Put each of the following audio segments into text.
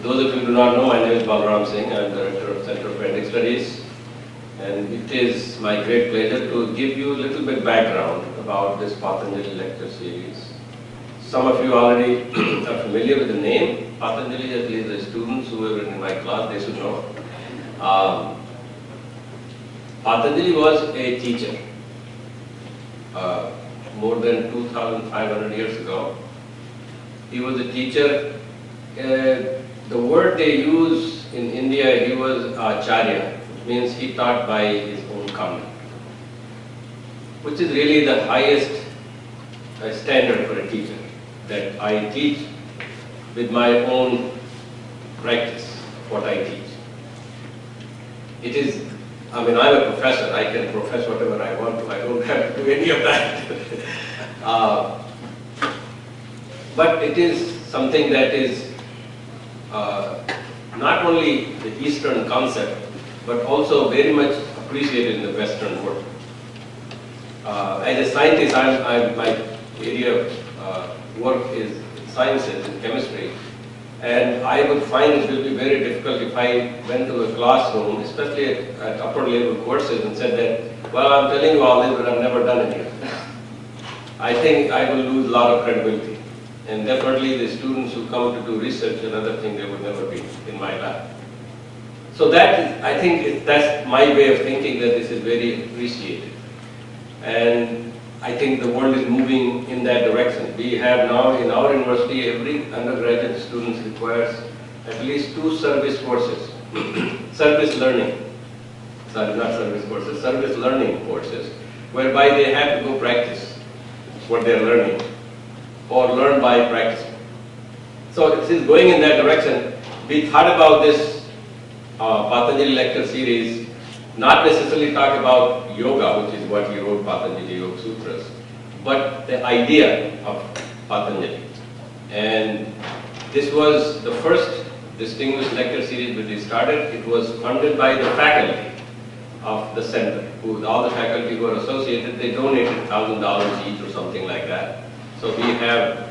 Those of you who do not know, my name is Balaram Singh. I am Director of Center of Ayurvedic Studies. And it is my great pleasure to give you a little bit background about this Patanjali lecture series. Some of you already are familiar with the name Patanjali, at least the students who were in my class, they should know. Patanjali was a teacher more than 2,500 years ago. He was a teacher. The word they use in India, he was acharya, which means he taught by his own conduct, which is really the highest standard for a teacher, that I teach with my own practice what I teach. It is, I mean, I'm a professor, I can profess whatever I want to, I don't have to do any of that. But it is something that is not only the Eastern concept, but also very much appreciated in the Western world. As a scientist, my area of work is sciences and chemistry, and I would find it will be very difficult if I went to a classroom, especially at upper level courses, and said that, well, I'm telling you all this, but I've never done it yet. I think I will lose a lot of credibility. And definitely the students who come to do research and other things, they would never be in my lab. So that is, I think that's my way of thinking, that this is very appreciated. And I think the world is moving in that direction. We have now in our university, every undergraduate student requires at least 2 service courses, service learning, sorry, not service courses, service learning courses, whereby they have to go practice what they're learning, or learn by practicing. So this is going in that direction. We thought about this Patanjali lecture series, not necessarily talk about yoga, which is what he wrote, Patanjali Yoga Sutras, but the idea of Patanjali. And this was the first distinguished lecture series which we started. It was funded by the faculty of the center, all the faculty who were associated, they donated $1,000 each or something like that. So we have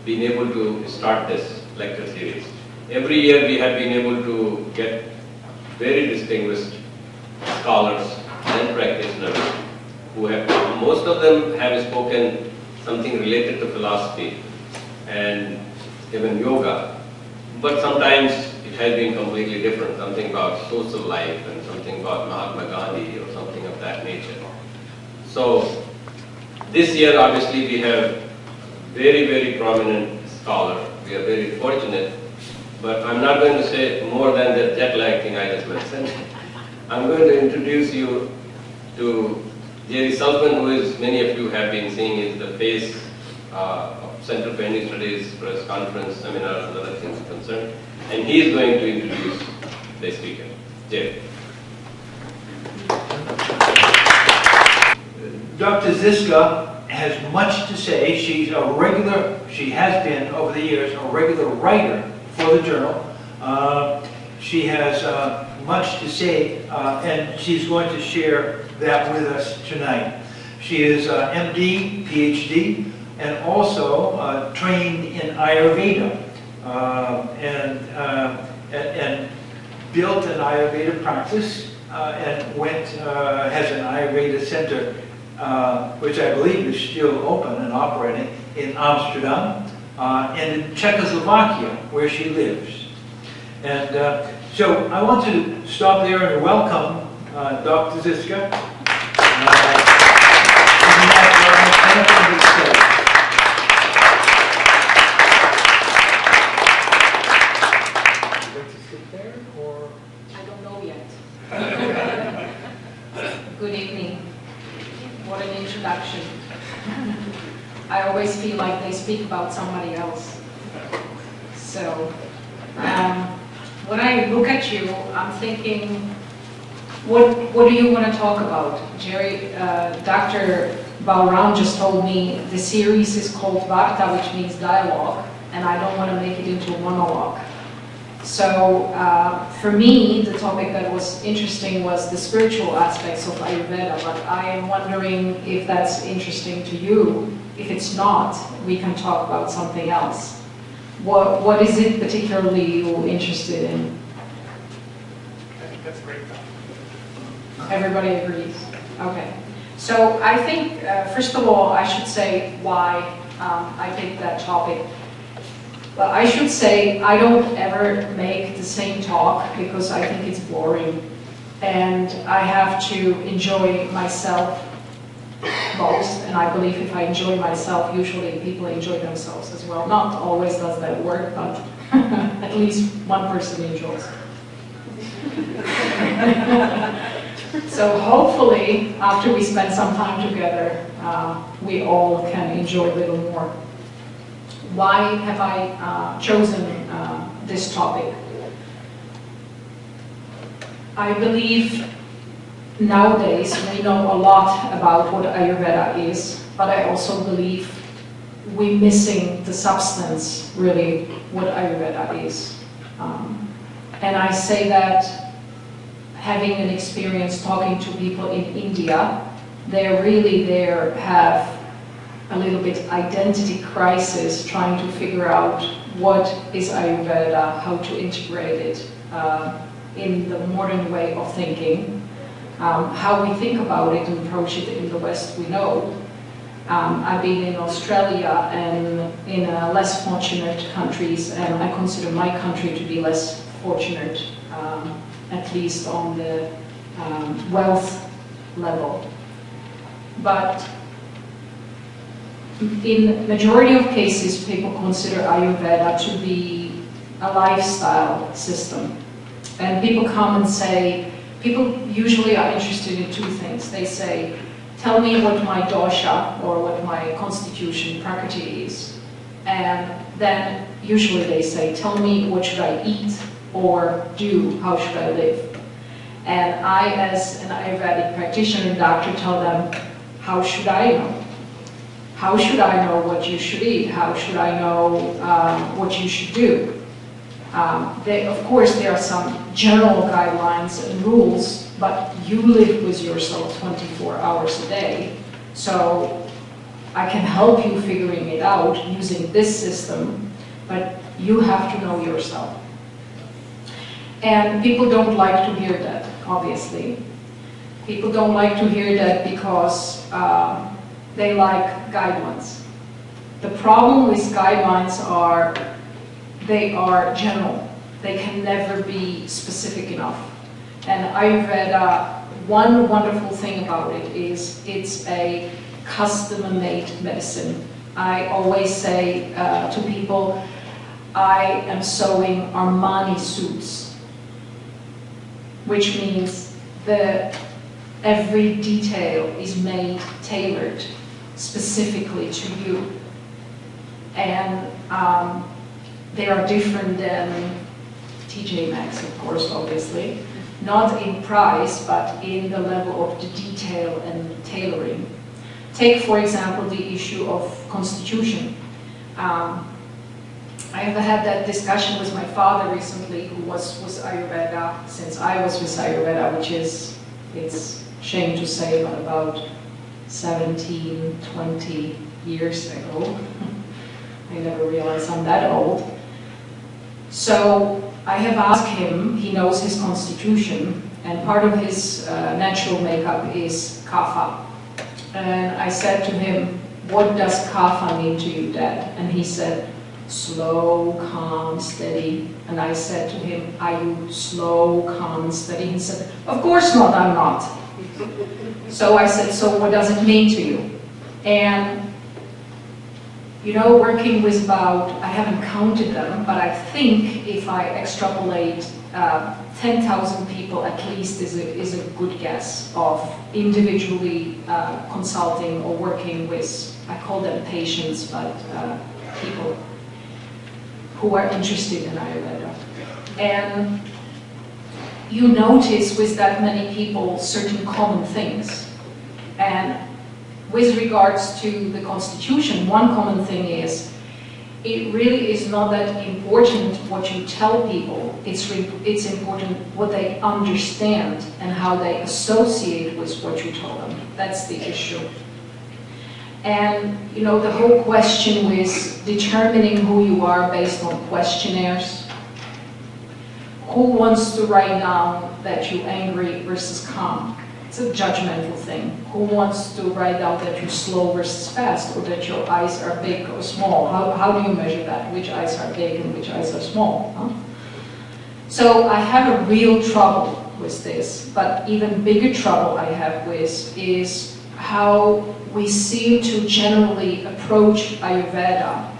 been able to start this lecture series. Every year we have been able to get very distinguished scholars and practitioners who have, most of them have spoken something related to philosophy and even yoga, but sometimes it has been completely different, something about social life and something about Mahatma Gandhi or something of that nature. So this year, obviously, we have very, very prominent scholar. We are very fortunate, but I'm not going to say more than the jet lag thing I just mentioned. I'm going to introduce you to Jerry Sullivan, who is, many of you have been seeing, is the face of Center for Indian Studies, press conference, seminars, and other things concerned. And he is going to introduce the speaker. Jerry. Dr. Ziska has much to say. She has been over the years a regular writer for the journal. She has much to say, and she's going to share that with us tonight. She is MD, PhD, and also trained in Ayurveda, and built an Ayurveda practice, and has an Ayurveda center, which I believe is still open and operating in Amsterdam, and in Czechoslovakia, where she lives. And so I want to stop there and welcome Dr. Ziska. Good evening. What an introduction. I always feel like they speak about somebody else. So, when I look at you, I'm thinking, what do you want to talk about? Jerry, Dr. Balaram just told me the series is called Varta, which means dialogue, and I don't want to make it into a monologue. So for me, the topic that was interesting was the spiritual aspects of Ayurveda, but I am wondering if that's interesting to you. If it's not, we can talk about something else. What is it particularly you're interested in? I think that's a great topic. Everybody agrees? Okay. So I think, first of all, I should say why I picked that topic. Well, I should say I don't ever make the same talk because I think it's boring. And I have to enjoy myself most, and I believe if I enjoy myself, usually people enjoy themselves as well. Not always does that work, but at least one person enjoys. So hopefully, after we spend some time together, we all can enjoy a little more. Why have I chosen this topic? I believe nowadays we know a lot about what Ayurveda is, but I also believe we're missing the substance, really, what Ayurveda is. And I say that having an experience talking to people in India, they're really there, have a little bit identity crisis, trying to figure out what is Ayurveda, how to integrate it in the modern way of thinking. How we think about it and approach it in the West, we know. I've been in Australia and in less fortunate countries, and I consider my country to be less fortunate, at least on the wealth level. But in majority of cases, people consider Ayurveda to be a lifestyle system. And people come and say, people usually are interested in two things. They say, tell me what my dosha, or what my constitution, prakriti is. And then usually they say, tell me what should I eat or do, how should I live? And I, as an Ayurvedic practitioner and doctor, tell them, how should I know? How should I know what you should eat? How should I know what you should do? Of course, there are some general guidelines and rules, but you live with yourself 24 hours a day. So I can help you figuring it out using this system, but you have to know yourself. And people don't like to hear that, obviously. People don't like to hear that because they like guidelines. The problem with guidelines are they are general. They can never be specific enough. And Ayurveda, one wonderful thing about it is it's a custom-made medicine. I always say to people, I am sewing Armani suits, which means every detail is made tailored specifically to you. And they are different than TJ Maxx, of course, obviously. Not in price, but in the level of the detail and tailoring. Take, for example, the issue of constitution. I have had that discussion with my father recently, who was with Ayurveda since I was with Ayurveda, which is, it's a shame to say, but about 17, 20 years ago. I never realized I'm that old. So I have asked him, he knows his constitution, and part of his natural makeup is kapha. And I said to him, what does kapha mean to you, Dad? And he said, slow, calm, steady. And I said to him, are you slow, calm, steady? He said, of course not, I'm not. So I said, so what does it mean to you? And you know, working with about, I haven't counted them, but I think if I extrapolate 10,000 people at least is a good guess of individually consulting or working with, I call them patients, but people who are interested in Ayurveda. And you notice with that many people certain common things. And with regards to the constitution, one common thing is, it really is not that important what you tell people, it's important what they understand and how they associate with what you tell them. That's the issue. And you know, the whole question with determining who you are based on questionnaires. Who wants to write down that you're angry versus calm? It's a judgmental thing. Who wants to write down that you're slow versus fast, or that your eyes are big or small? How do you measure that? Which eyes are big and which eyes are small? Huh? So I have a real trouble with this, but even bigger trouble I have with is how we seem to generally approach Ayurveda.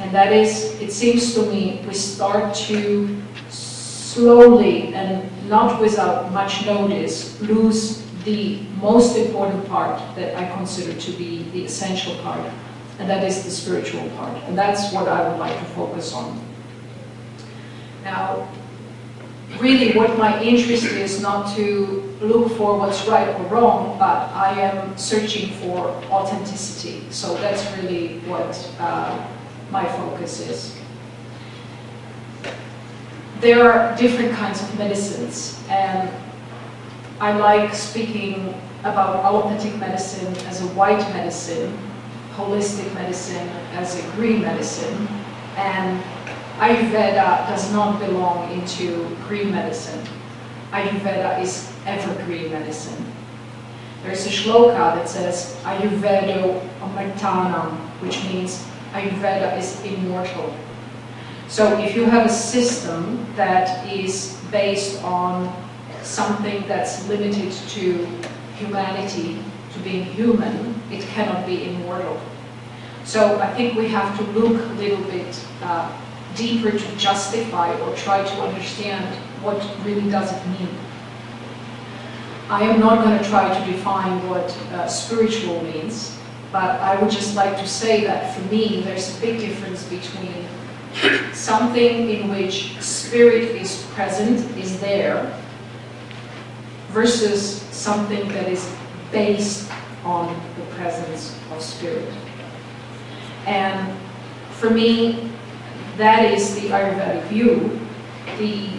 And that is, it seems to me, we start to slowly and not without much notice lose the most important part that I consider to be the essential part, and that is the spiritual part. And that's what I would like to focus on. Now, really what my interest is not to look for what's right or wrong, but I am searching for authenticity. So that's really what my focus is. There are different kinds of medicines, and I like speaking about allopathic medicine as a white medicine, holistic medicine as a green medicine, and Ayurveda does not belong into green medicine. Ayurveda is evergreen medicine. There's a shloka that says Ayurvedo amartanam, which means Ayurveda is immortal. So if you have a system that is based on something that's limited to humanity, to being human, it cannot be immortal. So I think we have to look a little bit deeper to justify or try to understand what really does it mean. I am not going to try to define what spiritual means, but I would just like to say that for me there's a big difference between something in which spirit is present, is there, versus something that is based on the presence of spirit. And for me, that is the Ayurvedic view, the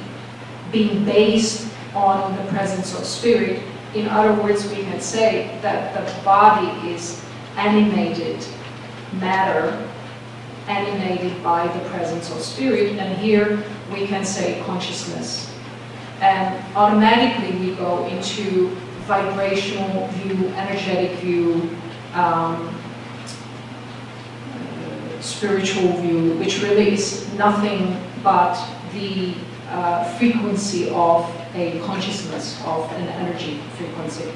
being based on the presence of spirit. In other words, we can say that the body is animated matter, animated by the presence of spirit, and here we can say consciousness. And automatically we go into vibrational view, energetic view, spiritual view, which really is nothing but the frequency of a consciousness, of an energy frequency.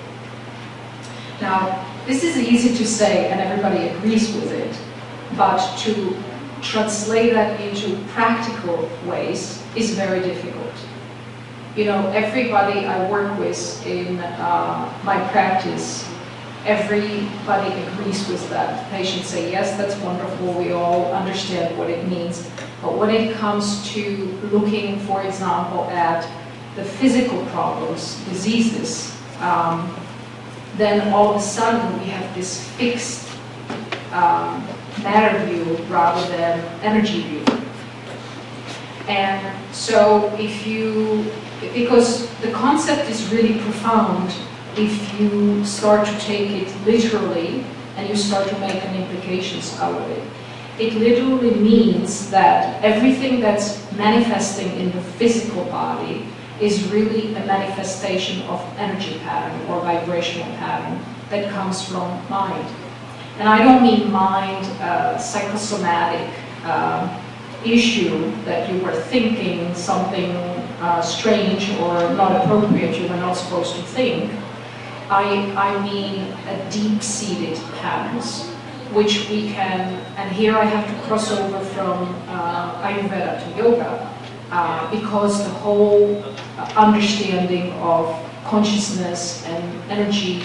Now, this is easy to say and everybody agrees with it, but to translate that into practical ways is very difficult. You know, everybody I work with in my practice, everybody agrees with that. Patients say, yes, that's wonderful, we all understand what it means. But when it comes to looking, for example, at the physical problems, diseases, then all of a sudden we have this fixed matter view rather than energy view. And so because the concept is really profound if you start to take it literally and you start to make an implications out of it. It literally means that everything that's manifesting in the physical body is really a manifestation of energy pattern or vibrational pattern that comes from mind. And I don't mean mind psychosomatic issue that you were thinking something strange or not appropriate you were not supposed to think. I mean a deep-seated patterns, which we can, and here I have to cross over from Ayurveda to yoga, because the whole understanding of consciousness and energy,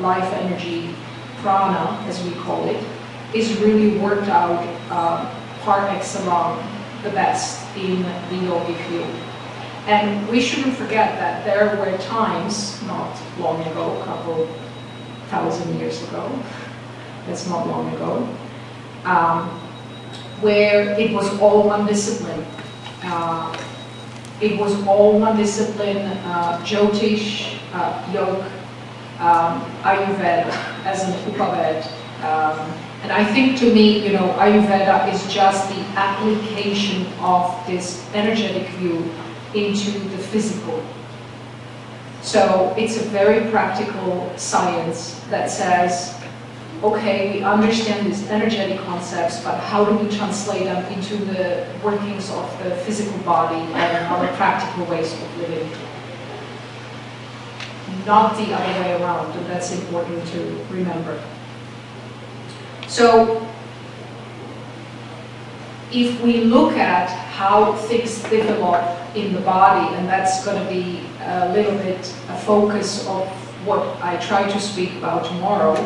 life energy, prana, as we call it, is really worked out par excellence, the best in the yogic view. And we shouldn't forget that there were times, not long ago, a couple thousand years ago, that's not long ago, where it was all one discipline. It was all one discipline, Jyotish, Yoga, Ayurveda as an Upaved, And I think to me, you know, Ayurveda is just the application of this energetic view into the physical. So it's a very practical science that says, okay, we understand these energetic concepts, but how do we translate them into the workings of the physical body and other practical ways of living? Not the other way around, and that's important to remember. So, if we look at how things develop in the body, and that's going to be a little bit a focus of what I try to speak about tomorrow,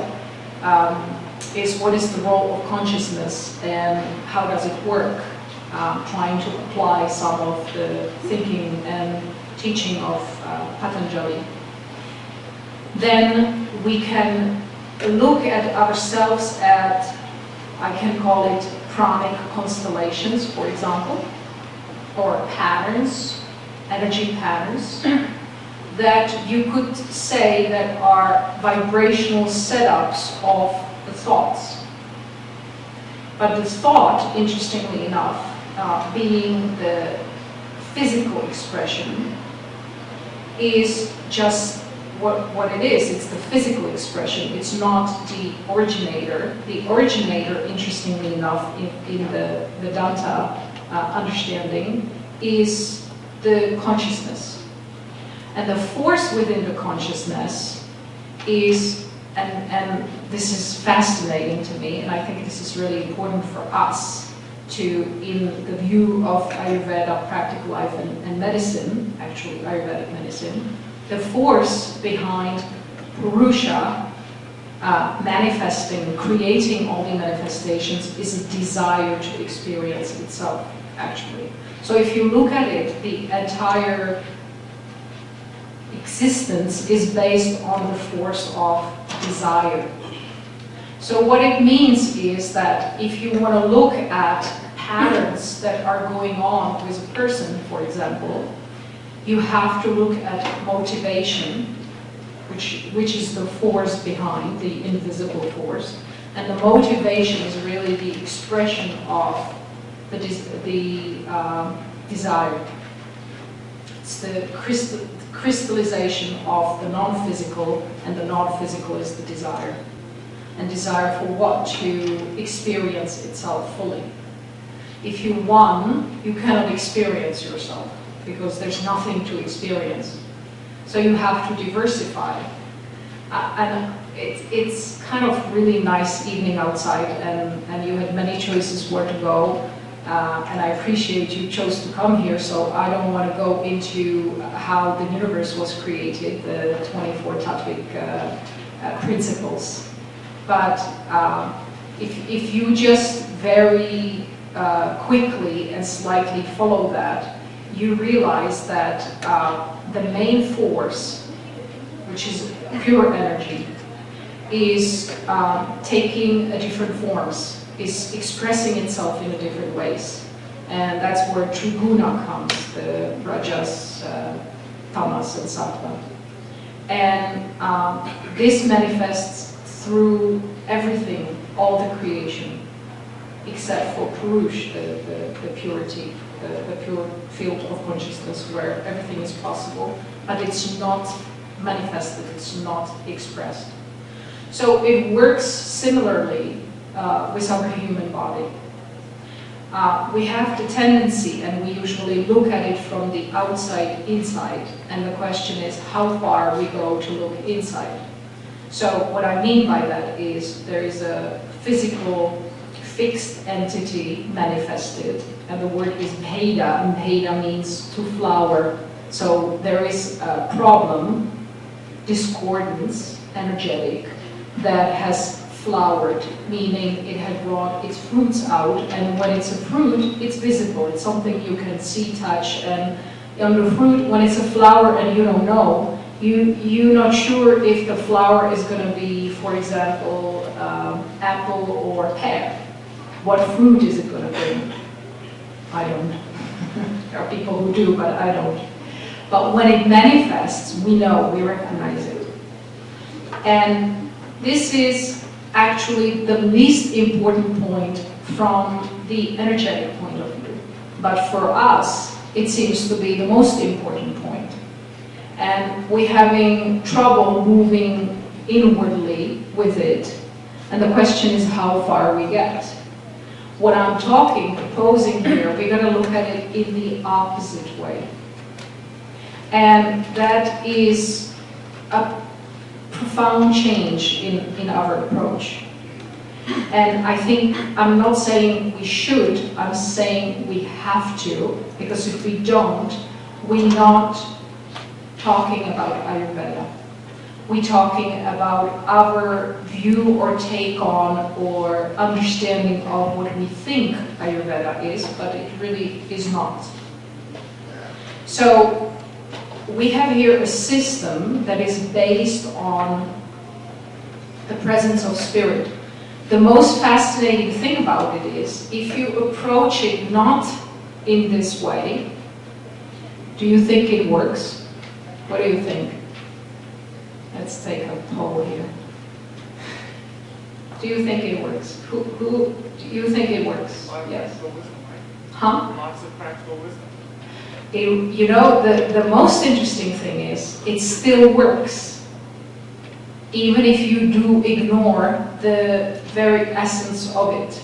is what is the role of consciousness and how does it work, trying to apply some of the thinking and teaching of Patanjali. Then we can look at ourselves at, I can call it pranic constellations, for example, or patterns, energy patterns, that you could say that are vibrational setups of the thoughts. But the thought, interestingly enough, being the physical expression, is just what it is. It's the physical expression. It's not the originator. The originator, interestingly enough, in the Vedanta understanding, is the consciousness. And the force within the consciousness is, and this is fascinating to me, and I think this is really important for us to, in the view of Ayurveda, practical life and medicine, actually Ayurvedic medicine, the force behind Purusha manifesting, creating all the manifestations is a desire to experience itself, actually. So if you look at it, the entire existence is based on the force of desire. So what it means is that if you want to look at patterns that are going on with a person, for example, you have to look at motivation, which is the force behind, the invisible force. And the motivation is really the expression of the desire. It's the crystallization of the non-physical, and the non-physical is the desire. And desire for what? To experience itself fully. If you won, you cannot experience yourself, because there's nothing to experience. So you have to diversify. And it's kind of really nice evening outside, and you had many choices where to go. And I appreciate you chose to come here, so I don't want to go into how the universe was created, the 24 tattvic principles. But if you just very quickly and slightly follow that, you realize that the main force, which is pure energy, is taking a different forms, is expressing itself in a different ways. And that's where Triguna comes, the Rajas, Tamas, and Sattva. And this manifests through everything, all the creation, except for Purush, the purity, the pure field of consciousness where everything is possible, but it's not manifested, it's not expressed. So it works similarly with our human body. We have the tendency, and we usually look at it from the outside inside, and the question is how far we go to look inside. So what I mean by that is there is a physical fixed entity manifested, and the word is bheda, and bheda means to flower. So there is a problem, discordance, energetic, that has flowered, meaning it had brought its fruits out, and when it's a fruit, it's visible, it's something you can see, touch, and on the fruit, when it's a flower and you don't know, you're not sure if the flower is going to be, for example, apple or pear. What fruit is it going to bring? I don't. There are people who do, but I don't. But when it manifests, we know, we recognize it. And this is actually the least important point from the energetic point of view. But for us, it seems to be the most important point. And we're having trouble moving inwardly with it. And the question is how far we get. What I'm proposing here, we're going to look at it in the opposite way. And that is a profound change in our approach. And I think, I'm not saying we should, I'm saying we have to, because if we don't, we're not talking about Ayurveda. We're talking about our view or take on or understanding of what we think Ayurveda is, but it really is not. So we have here a system that is based on the presence of spirit. The most fascinating thing about it is, if you approach it not in this way, do you think it works? What do you think? Let's take a poll here. Do you think it works? Who do you think it works? Yes. Huh? Lots of practical wisdom. You know, the most interesting thing is, it still works. Even if you do ignore the very essence of it.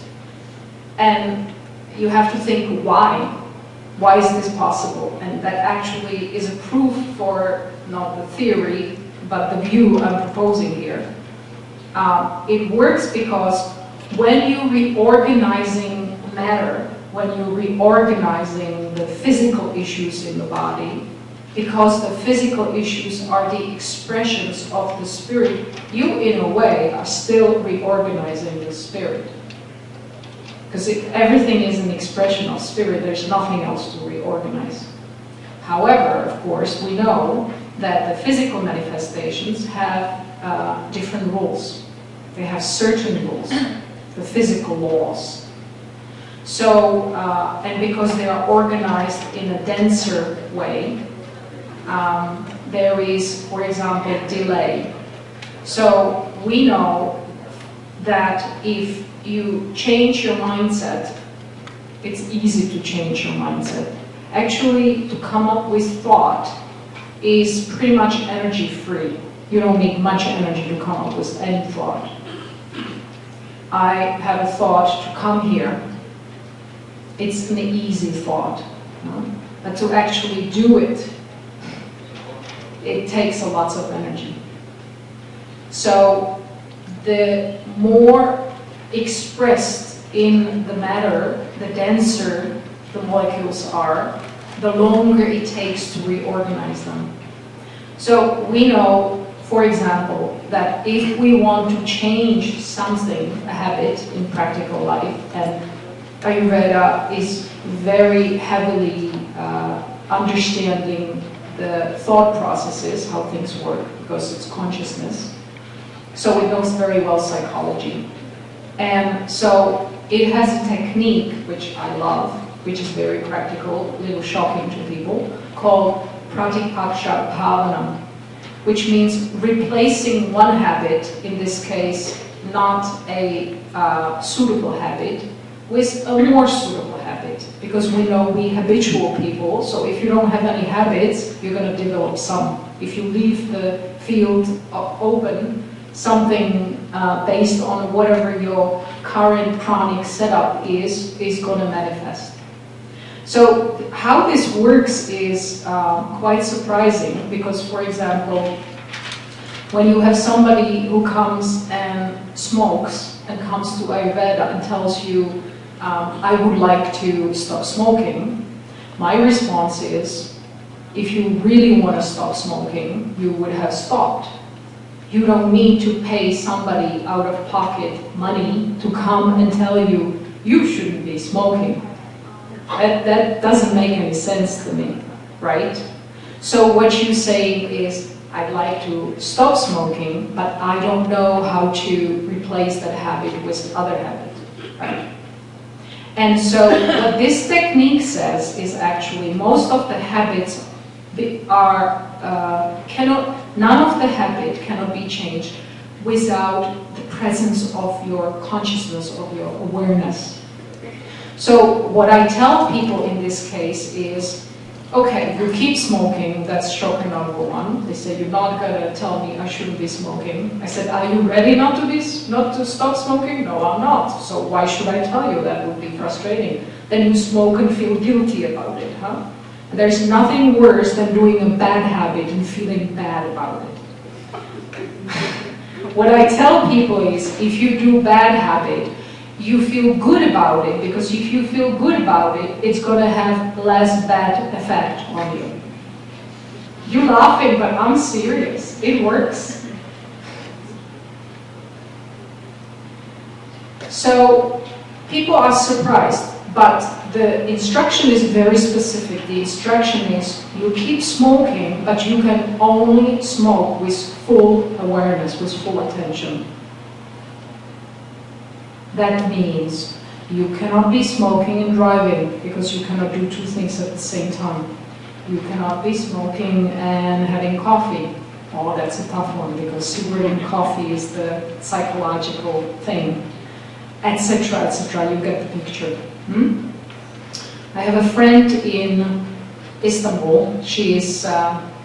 And you have to think, why? Why is this possible? And that actually is a proof for not the theory, but the view I'm proposing here. It works because when you're reorganizing matter, when you're reorganizing the physical issues in the body, because the physical issues are the expressions of the spirit, you in a way are still reorganizing the spirit. Because if everything is an expression of spirit, there's nothing else to reorganize. However, of course, we know that the physical manifestations have different rules. They have certain rules, the physical laws. So, and because they are organized in a denser way, there is, for example, delay. So we know that if you change your mindset, it's easy to change your mindset. Actually, to come up with thought is pretty much energy free. You don't need much energy to come up with any thought. I have a thought to come here. It's an easy thought. No? But to actually do it, it takes a lot of energy. So the more expressed in the matter, the denser the molecules are, the longer it takes to reorganize them. So we know, for example, that if we want to change something, a habit in practical life, and Ayurveda is very heavily understanding the thought processes, how things work, because it's consciousness. So it knows very well psychology. And so it has a technique, which I love, which is very practical, a little shocking to people, called Pratipaksha Bhavana, which means replacing one habit, in this case, not a suitable habit, with a more suitable habit. Because we know we habitual people, so if you don't have any habits, you're going to develop some. If you leave the field open, something based on whatever your current pranic setup is going to manifest. So how this works is quite surprising, because, for example, when you have somebody who comes and smokes and comes to Ayurveda and tells you, I would like to stop smoking, my response is, if you really want to stop smoking, you would have stopped. You don't need to pay somebody out of pocket money to come and tell you, you shouldn't be smoking. That doesn't make any sense to me, right? So what you say is, I'd like to stop smoking, but I don't know how to replace that habit with other habit, right? And so what this technique says is actually most of the habits none of the habit cannot be changed without the presence of your consciousness, of your awareness. So what I tell people in this case is, okay, you keep smoking, that's shocker number one. They say, you're not gonna tell me I shouldn't be smoking. I said, are you ready not to stop smoking? No, I'm not. So why should I tell you? That would be frustrating. Then you smoke and feel guilty about it, huh? There's nothing worse than doing a bad habit and feeling bad about it. What I tell people is, if you do bad habit, you feel good about it, because if you feel good about it, it's going to have less bad effect on you. You're laughing, but I'm serious. It works. So people are surprised, but the instruction is very specific. The instruction is, you keep smoking, but you can only smoke with full awareness, with full attention. That means you cannot be smoking and driving, because you cannot do two things at the same time. You cannot be smoking and having coffee. Oh, that's a tough one, because cigarette and coffee is the psychological thing, etc., etc. You get the picture. I have a friend in Istanbul. She is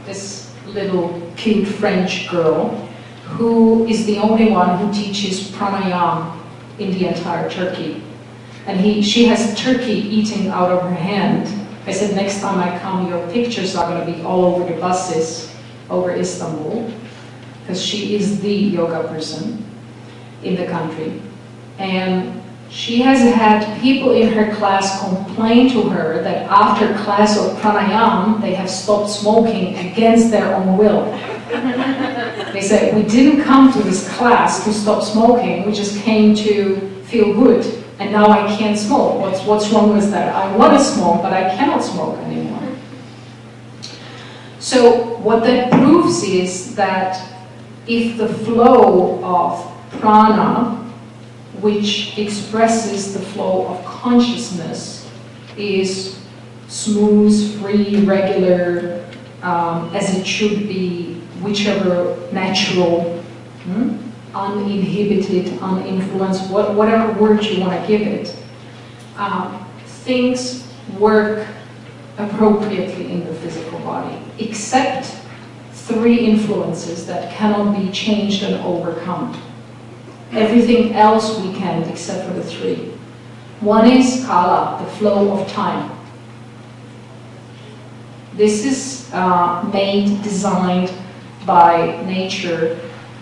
this little cute French girl who is the only one who teaches pranayama in the entire Turkey. And she has turkey eating out of her hand. I said, next time I come, your pictures are going to be all over the buses over Istanbul, because she is the yoga person in the country. And she has had people in her class complain to her that after class of pranayama, they have stopped smoking against their own will. They said, we didn't come to this class to stop smoking, we just came to feel good, and now I can't smoke. What's wrong with that? I want to smoke, but I cannot smoke anymore. So what that proves is that if the flow of prana, which expresses the flow of consciousness, is smooth, free, regular, as it should be, whichever natural, uninhibited, uninfluenced, whatever word you want to give it, things work appropriately in the physical body, except three influences that cannot be changed and overcome. Everything else we can, except for the three. One is kala, the flow of time. This is designed by nature,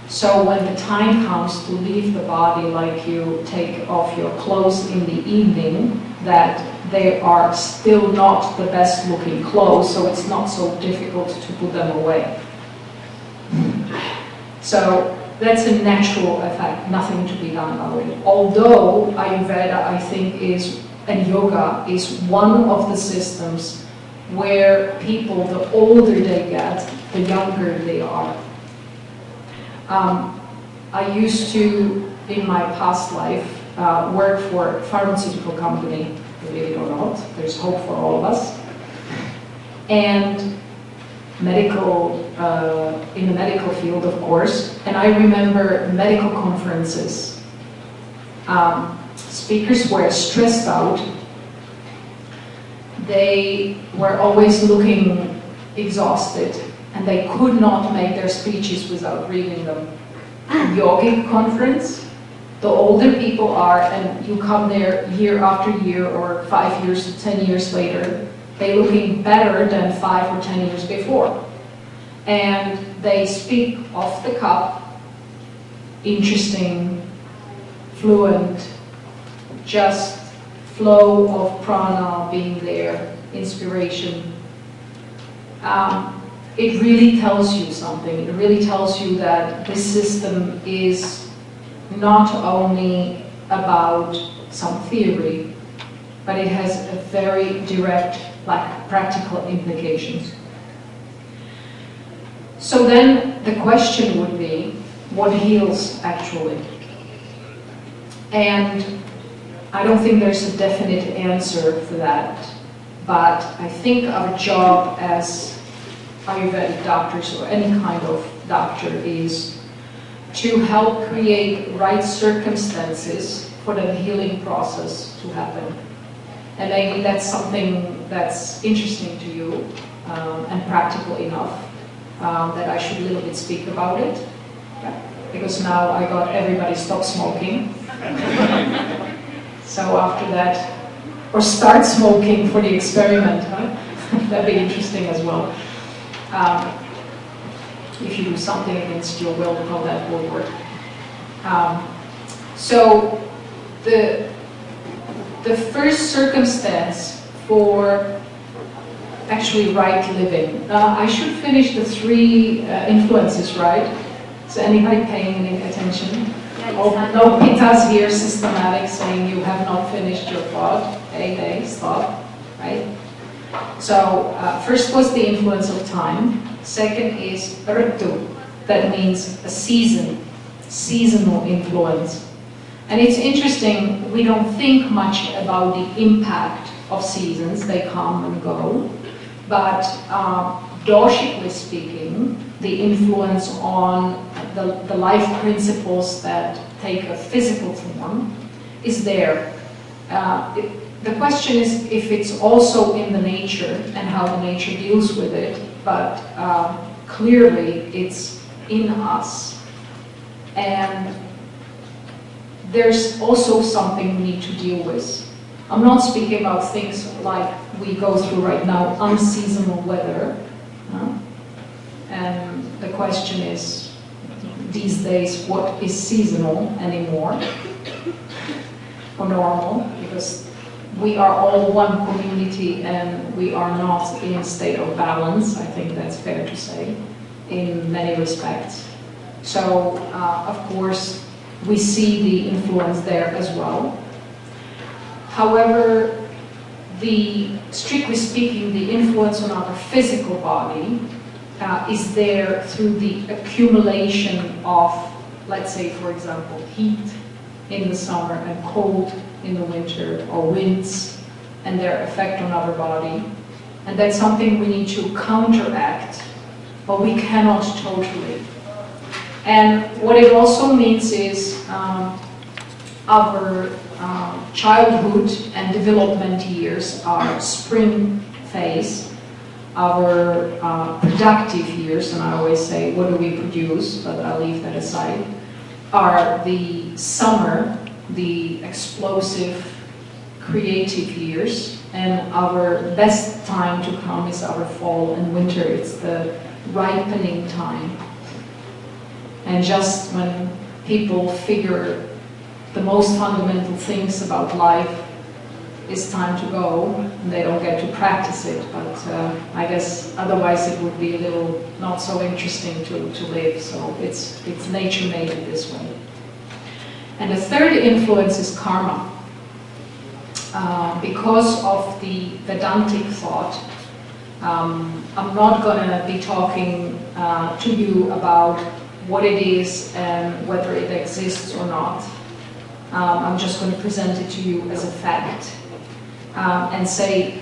so when the time comes to leave the body, like you take off your clothes in the evening, that they are still not the best looking clothes, so it's not so difficult to put them away. So that's a natural effect, nothing to be done about it. Although Ayurveda, I think, and yoga is one of the systems where people, the older they get, the younger they are. I used to, in my past life, work for a pharmaceutical company, believe it or not. There's hope for all of us. And medical, in the medical field, of course. And I remember medical conferences. Speakers were stressed out. They were always looking exhausted, and they could not make their speeches without reading them. Yogic conference, the older people are, and you come there year after year, or 5 years, 10 years later, they're looking better than 5 or 10 years before. And they speak off the cuff, interesting, fluent, just flow of prana being there, inspiration. It really tells you something. It really tells you that this system is not only about some theory, but it has a very direct, practical implications. So then the question would be, what heals actually? And I don't think there's a definite answer for that, but I think our job as Ayurvedic doctors, or any kind of doctor, is to help create right circumstances for the healing process to happen. And maybe that's something that's interesting to you and practical enough that I should a little bit speak about it. Yeah. Because now I got everybody stop smoking. So after that, or start smoking for the experiment, huh? That'd be interesting as well. If you do something against your will, how that will work. So the first circumstance for actually right living. I should finish the 3 influences, right? Is anybody paying any attention? Oh, no pitas here, systematic, saying you have not finished your thought. Hey, stop, right? So first was the influence of time. Second is ritu, that means a season, seasonal influence. And it's interesting, we don't think much about the impact of seasons, they come and go. But doshically speaking, the influence on the life principles that take a physical form is there. The question is if it's also in the nature and how the nature deals with it, but clearly it's in us. And there's also something we need to deal with. I'm not speaking about things like we go through right now, unseasonal weather. And the question is, these days, what is seasonal anymore? Or normal? Because we are all one community and we are not in a state of balance. I think that's fair to say, in many respects. So, of course, we see the influence there as well. However, strictly speaking, the influence on our physical body is there through the accumulation of, let's say, for example, heat in the summer and cold in the winter, or winds and their effect on our body. And that's something we need to counteract, but we cannot totally. And what it also means is our childhood and development years, our spring phase, our productive years, and I always say, what do we produce, but I'll leave that aside, are the summer, the explosive, creative years, and our best time to come is our fall and winter. It's the ripening time. And just when people figure the most fundamental things about life, it's time to go, and they don't get to practice it, but I guess otherwise it would be a little not so interesting to live, so it's nature made it this way. And the third influence is karma. Because of the Vedantic thought, I'm not going to be talking to you about what it is and whether it exists or not. I'm just going to present it to you as a fact and say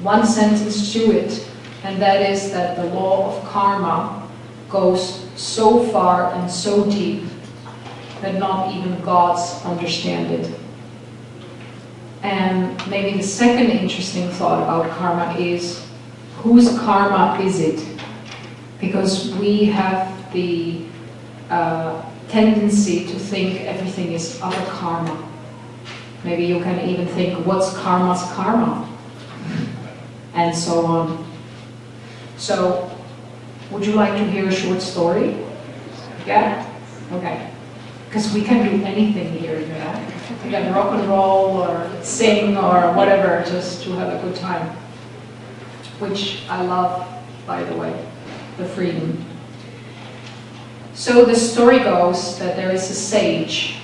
one sentence to it, and that is that the law of karma goes so far and so deep that not even gods understand it. And maybe the second interesting thought about karma is, whose karma is it? Because we have the tendency to think everything is other karma. Maybe you can even think, what's karma's karma? And so on. So, would you like to hear a short story? Yeah? Okay. Because we can do anything here, you know? We can rock and roll or sing or whatever, just to have a good time. Which I love, by the way, the freedom. So the story goes that there is a sage,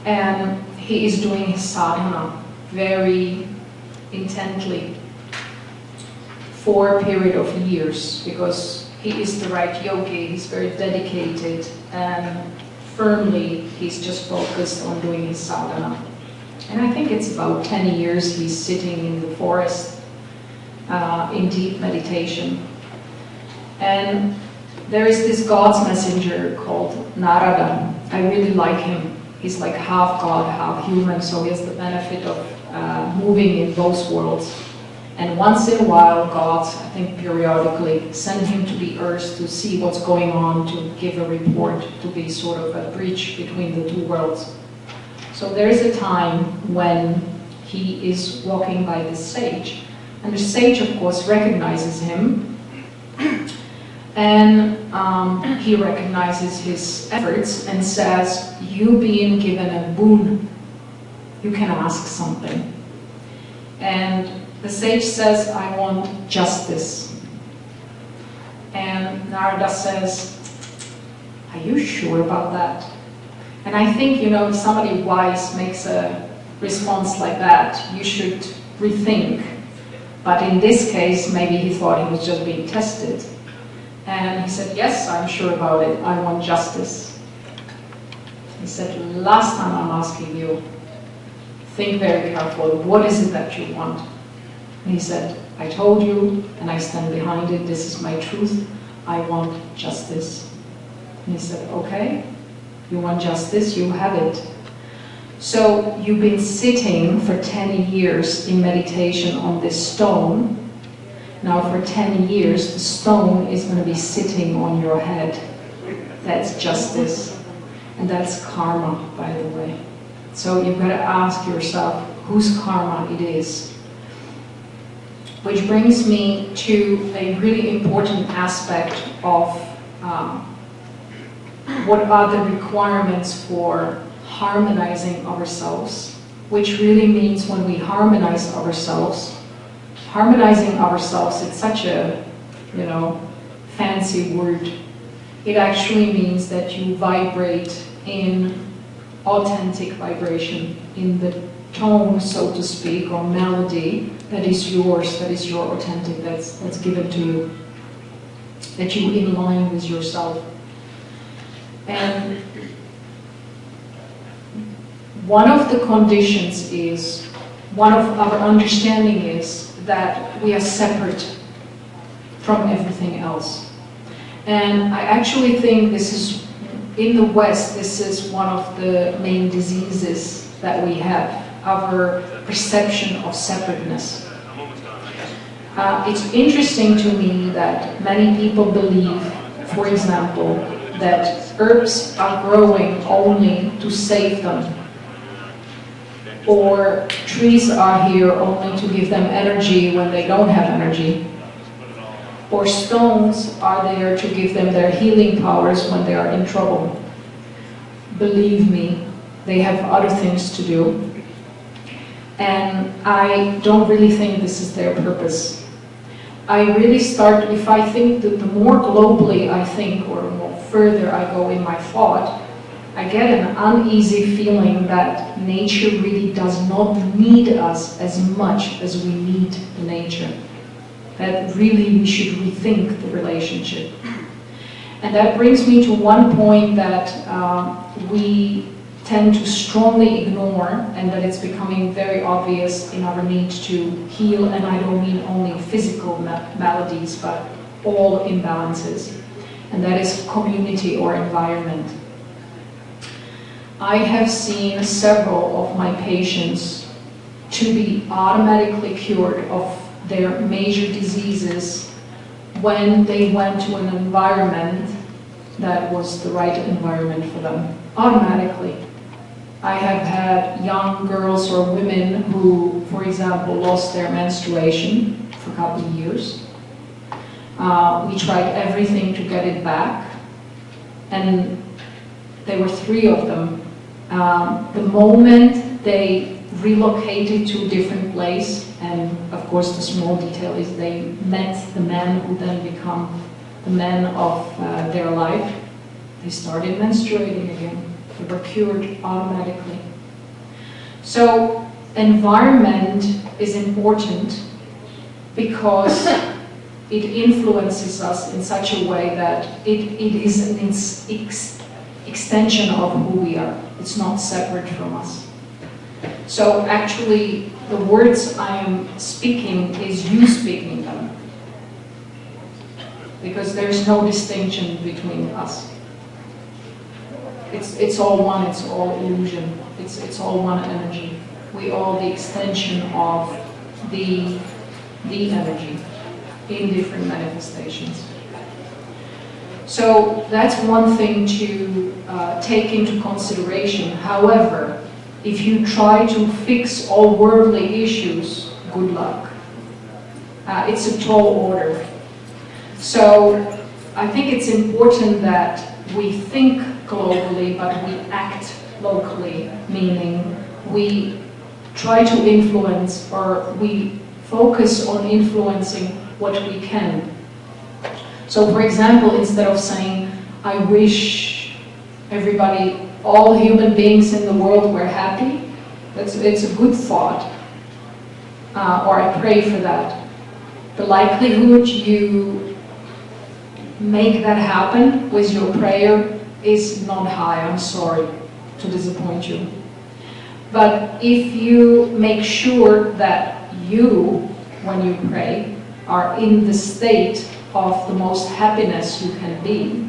and he is doing his sadhana very intently for a period of years, because he is the right yogi, he's very dedicated, and firmly he's just focused on doing his sadhana. And I think it's about 10 years he's sitting in the forest in deep meditation. And there is this God's messenger called Narada. I really like him. He's like half God, half human, so he has the benefit of moving in both worlds. And once in a while, God, I think periodically, send him to the earth to see what's going on, to give a report, to be sort of a bridge between the two worlds. So there is a time when he is walking by this sage, and the sage, of course, recognizes him, and he recognizes his efforts and says, "You being given a boon, you can ask something." And the sage says, "I want justice." And Narada says, "Are you sure about that?" And I think, if somebody wise makes a response like that, you should rethink. But in this case, maybe he thought he was just being tested. And he said, "Yes, I'm sure about it. I want justice." He said, "Last time I'm asking you, think very carefully. What is it that you want?" And he said, "I told you, and I stand behind it. This is my truth. I want justice." And he said, "Okay, you want justice, you have it. So you've been sitting for 10 years in meditation on this stone. Now for 10 years, the stone is going to be sitting on your head. That's justice. And that's karma, by the way. So you've got to ask yourself whose karma it is." Which brings me to a really important aspect of what are the requirements for harmonizing ourselves, which really means when we harmonizing ourselves, it's such a, fancy word. It actually means that you vibrate in authentic vibration, in the tone, so to speak, or melody that is yours, that is your authentic, that's given to you, that you in line with yourself. And one of the conditions is, one of our understanding is that we are separate from everything else. And I actually think this is, in the West, this is one of the main diseases that we have, our perception of separateness. It's interesting to me that many people believe, for example, that herbs are growing only to save them, or trees are here only to give them energy when they don't have energy, or stones are there to give them their healing powers when they are in trouble. Believe me, they have other things to do, and I don't really think this is their purpose. I really start, if I think that the more globally I think, or the more further I go in my thought, I get an uneasy feeling that nature really does not need us as much as we need nature. That really we should rethink the relationship. And that brings me to one point that we tend to strongly ignore, and that it's becoming very obvious in our need to heal, and I don't mean only physical maladies, but all imbalances, and that is community or environment. I have seen several of my patients to be automatically cured of their major diseases when they went to an environment that was the right environment for them, automatically. I have had young girls or women who, for example, lost their menstruation for a couple of years. We tried everything to get it back, and there were 3 of them. The moment they relocated to a different place, and of course the small detail is they met the man who then become the man of their life, they started menstruating again. They were cured automatically. So environment is important because it influences us in such a way that it is an extension of who we are. It's not separate from us. So actually, the words I am speaking is you speaking them. because there's no distinction between us. It's all one, it's all illusion, it's all one energy. We all the extension of the energy in different manifestations. So that's one thing to take into consideration. However, if you try to fix all worldly issues, good luck. It's a tall order. So I think it's important that we think globally, but we act locally, meaning we try to influence, or we focus on influencing what we can. So for example, instead of saying, I wish everybody, all human beings in the world were happy, it's a good thought, or I pray for that. The likelihood you make that happen with your prayer is not high, I'm sorry to disappoint you. But if you make sure that you, when you pray, are in the state of the most happiness you can be,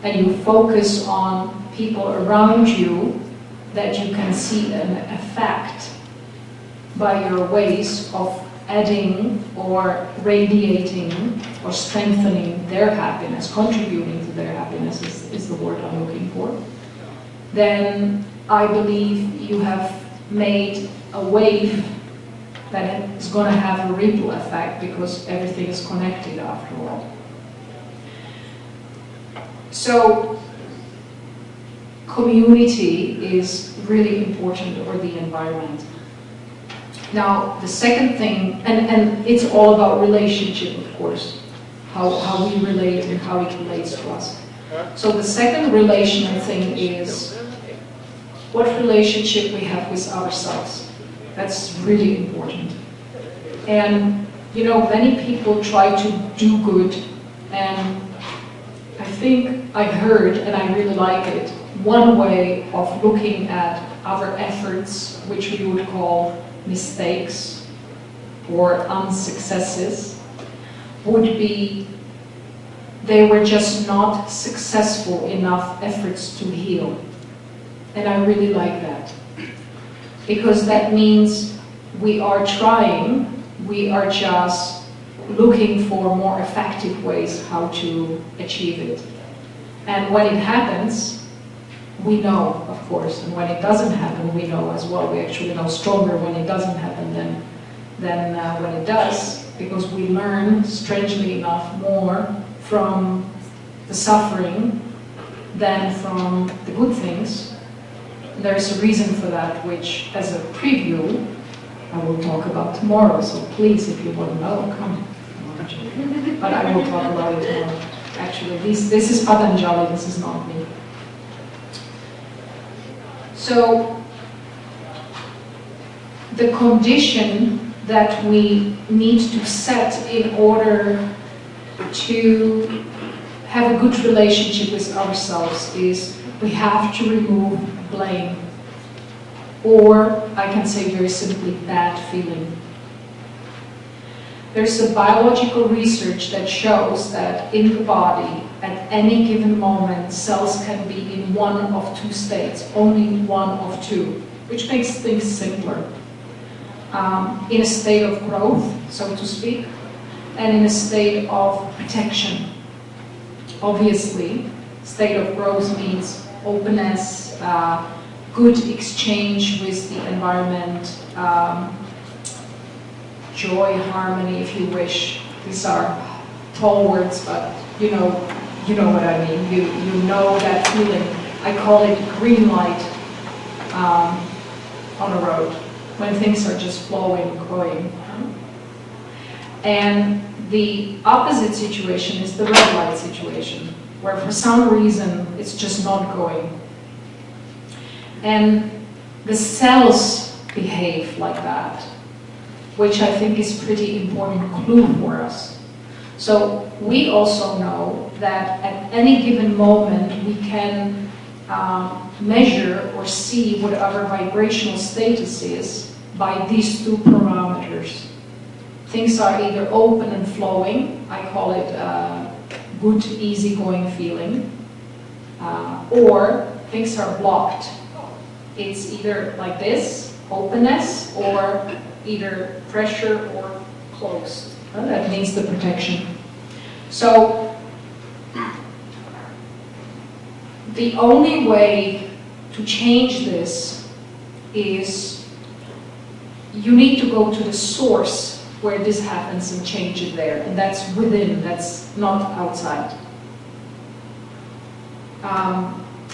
and you focus on people around you, that you can see an effect by your ways of adding or radiating or strengthening their happiness, contributing to their happiness is the word I'm looking for, then I believe you have made a wave that is going to have a ripple effect, because everything is connected after all. So community is really important, or the environment. Now the second thing, and it's all about relationship, of course, how we relate and how it relates to us. So the second relational thing is what relationship we have with ourselves. That's really important. And you know, many people try to do good, and I think I heard, and I really like it, one way of looking at our efforts, which we would call mistakes or unsuccesses, would be they were just not successful enough efforts to heal. And I really like that, because that means we are trying, we are just looking for more effective ways how to achieve it. And when it happens, we know, of course, and when it doesn't happen, we know as well. We actually know stronger when it doesn't happen than when it does, because we learn, strangely enough, more from the suffering than from the good things. There's a reason for that, which, as a preview, I will talk about tomorrow. So please, if you want to know, come. But I will talk about it tomorrow. Actually, this is Patanjali, this is not me. So, the condition that we need to set in order to have a good relationship with ourselves is we have to remove blame, or I can say very simply, bad feeling. There's a biological research that shows that in the body, at any given moment, cells can be in one of two states, only one of two, which makes things simpler. In a state of growth, so to speak, and in a state of protection. Obviously, state of growth means openness, good exchange with the environment, joy, harmony, if you wish. These are tall words, but you know what I mean. You know that feeling. I call it green light on a road, when things are just flowing, going. And the opposite situation is the red light situation, where for some reason it's just not going. And the cells behave like that, which I think is pretty important clue for us. So we also know that at any given moment we can measure or see what our vibrational status is by these two parameters. Things are either open and flowing, I call it good, easygoing feeling, or things are blocked. It's either like this, openness, or either pressure or closed. That means the protection. So the only way to change this is you need to go to the source where this happens and change it there. And that's within, that's not outside.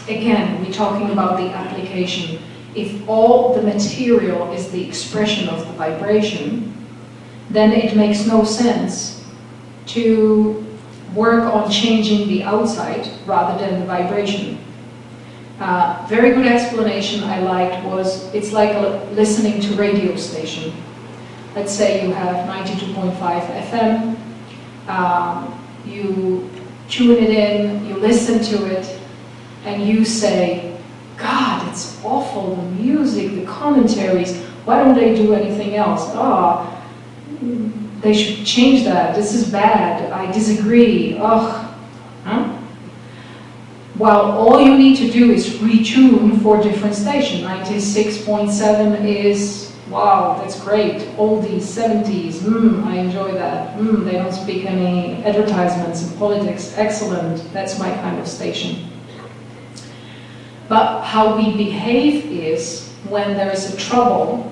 Again, we're talking about the application. If all the material is the expression of the vibration, then it makes no sense to work on changing the outside rather than the vibration. Very good explanation I liked was, it's like listening to radio station. Let's say you have 92.5 FM, you tune it in, you listen to it, and you say, God, it's awful, the music, the commentaries, why don't they do anything else? Oh, they should change that, this is bad, I disagree, ugh. Huh? Well, all you need to do is retune for a different station. 96.7 is, wow, that's great. Oldies, 70s, I enjoy that. They don't speak any advertisements in politics, excellent, that's my kind of station. But how we behave is, when there is a trouble,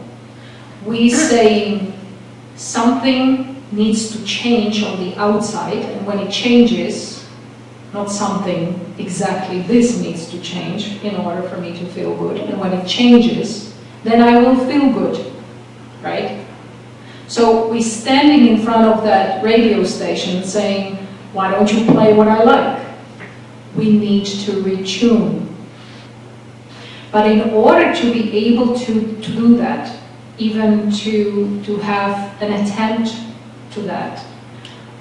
we saying something needs to change on the outside, and when it changes, not something exactly this needs to change in order for me to feel good, and when it changes, then I will feel good, right? So we're standing in front of that radio station saying, why don't you play what I like? We need to retune. But in order to be able to do that, even to have an attempt to that,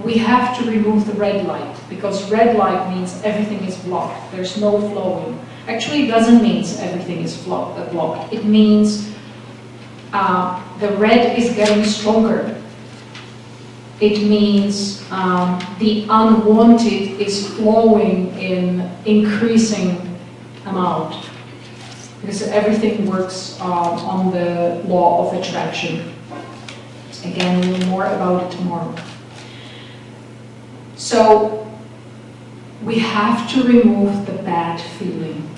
we have to remove the red light, because red light means everything is blocked, there's no flowing. Actually, it doesn't mean everything is blocked. It means the red is getting stronger. It means the unwanted is flowing in increasing amount, because everything works on the law of attraction. Again, we'll know more about it tomorrow. So we have to remove the bad feeling.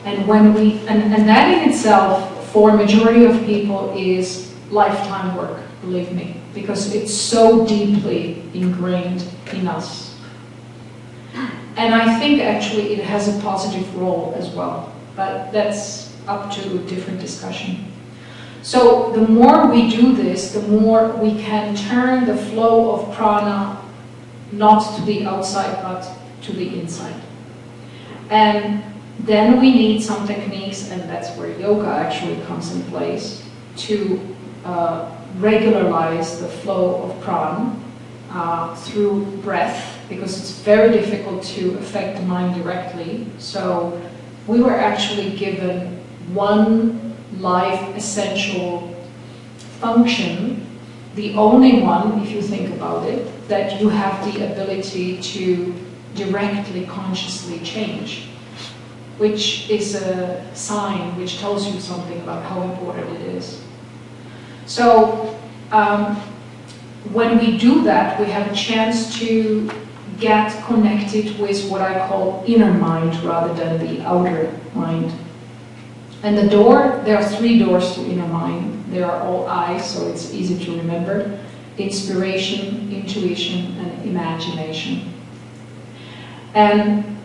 And when and that in itself, for a majority of people, is lifetime work, believe me, because it's so deeply ingrained in us. And I think actually it has a positive role as well, but that's up to a different discussion. So the more we do this, the more we can turn the flow of prana not to the outside, but to the inside. And then we need some techniques, and that's where yoga actually comes in place, to regularize the flow of prana through breath, because it's very difficult to affect the mind directly. So we were actually given one life essential function, the only one, if you think about it, that you have the ability to directly, consciously change, which is a sign which tells you something about how important it is. So when we do that, we have a chance to get connected with what I call inner mind rather than the outer mind. And the door, there are 3 doors to inner mind. They are all eyes, so it's easy to remember. Inspiration, intuition, and imagination. And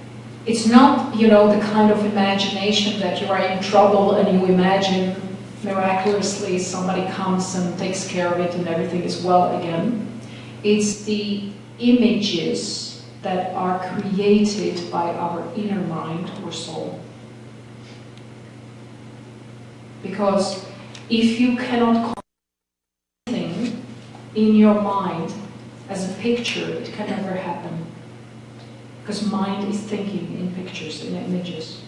it's not, you know, the kind of imagination that you are in trouble and you imagine miraculously somebody comes and takes care of it and everything is well again. It's the images that are created by our inner mind or soul. Because if you cannot call anything in your mind as a picture, it can never happen. Because mind is thinking in pictures, in images.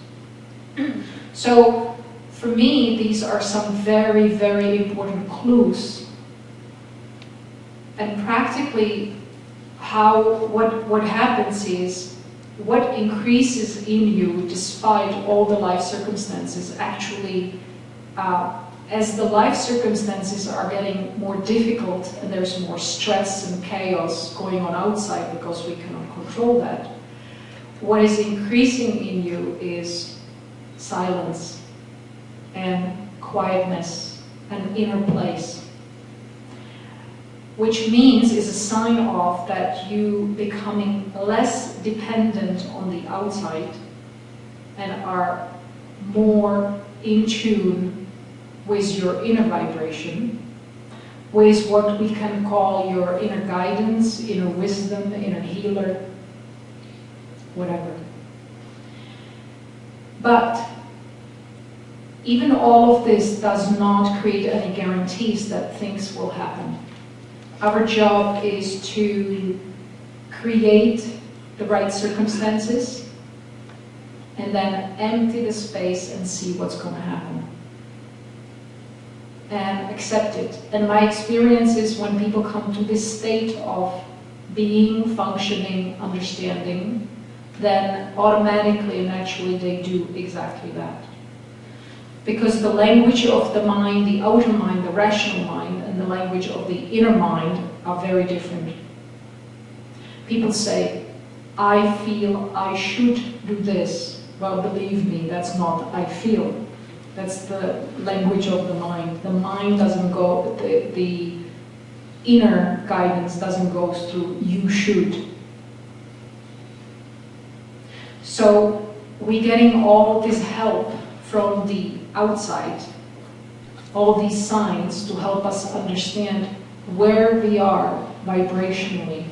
So, for me, these are some very, very important clues. And practically, what happens is, what increases in you despite all the life circumstances actually, as the life circumstances are getting more difficult and there's more stress and chaos going on outside because we cannot control that, what is increasing in you is silence and quietness and inner place, which means is a sign of that you becoming less dependent on the outside and are more in tune with your inner vibration, with what we can call your inner guidance, inner wisdom, inner healer, whatever. But even all of this does not create any guarantees that things will happen. Our job is to create the right circumstances and then empty the space and see what's going to happen. And accept it. And my experience is when people come to this state of being, functioning, understanding, then automatically and naturally they do exactly that. Because the language of the mind, the outer mind, the rational mind, and the language of the inner mind are very different. People say, I feel I should do this. Well, believe me, that's not I feel. That's the language of the mind. The mind doesn't go, the inner guidance doesn't go through you should. So we're getting all this help from the outside, all these signs to help us understand where we are vibrationally.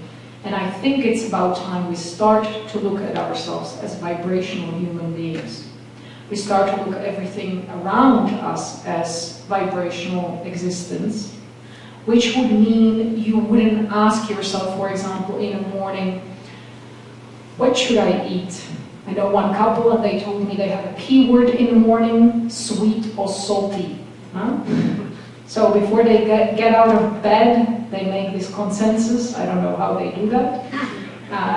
And I think it's about time we start to look at ourselves as vibrational human beings. We start to look at everything around us as vibrational existence, which would mean you wouldn't ask yourself, for example, in the morning, what should I eat? I know one couple and they told me they have a keyword in the morning, sweet or salty. Huh? So before they get out of bed, they make this consensus. I don't know how they do that.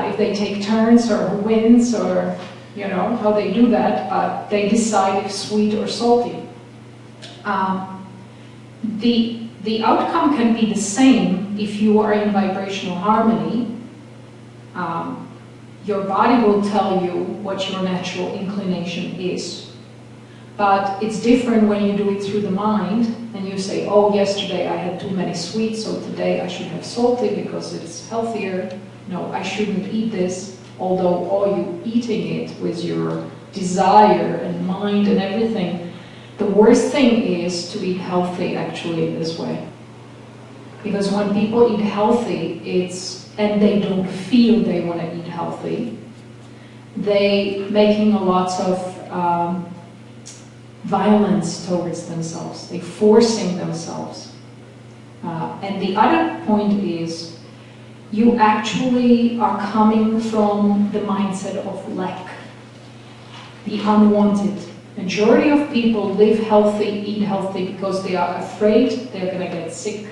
If they take turns or who wins or, you know, how they do that, but they decide if sweet or salty. The outcome can be the same if you are in vibrational harmony. Your body will tell you what your natural inclination is. But it's different when you do it through the mind and you say, oh, yesterday I had too many sweets, so today I should have salty because it's healthier. No, I shouldn't eat this, although all you eating it with your desire and mind and everything. The worst thing is to eat healthy actually in this way. Because when people eat healthy, and they don't feel they want to eat healthy, they making a lot of violence towards themselves. They forcing themselves. And the other point is, you actually are coming from the mindset of lack, the unwanted. Majority of people live healthy, eat healthy because they are afraid they're going to get sick.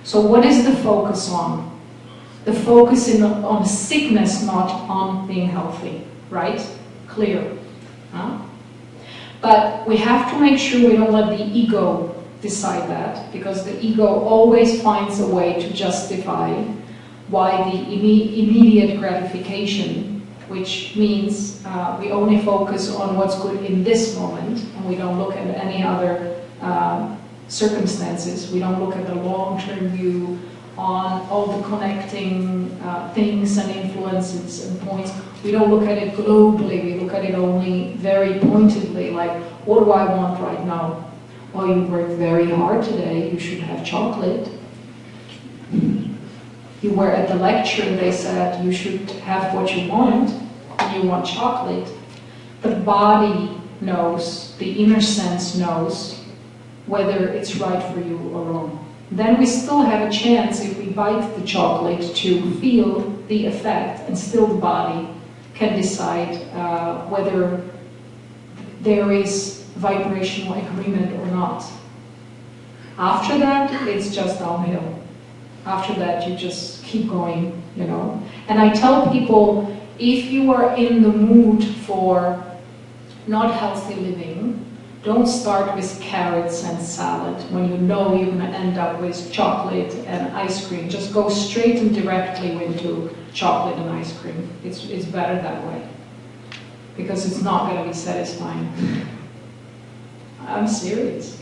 So what is the focus on? The focus is on sickness, not on being healthy, right? Clear. Huh? But we have to make sure we don't let the ego decide that, because the ego always finds a way to justify why the immediate gratification, which means we only focus on what's good in this moment, and we don't look at any other circumstances. We don't look at the long-term view on all the connecting things and influences and points. We don't look at it globally, we look at it only very pointedly, like, what do I want right now? Well, you worked very hard today, you should have chocolate. You were at the lecture and they said you should have what you want, and you want chocolate. The body knows, the inner sense knows whether it's right for you or wrong. Then we still have a chance, if we bite the chocolate, to feel the effect, and still the body can decide whether there is vibrational agreement or not. After that, it's just downhill. After that, you just keep going, you know. And I tell people, if you are in the mood for not healthy living, don't start with carrots and salad when you know you're going to end up with chocolate and ice cream. Just go straight and directly into chocolate and ice cream. It's better that way, because it's not going to be satisfying. I'm serious.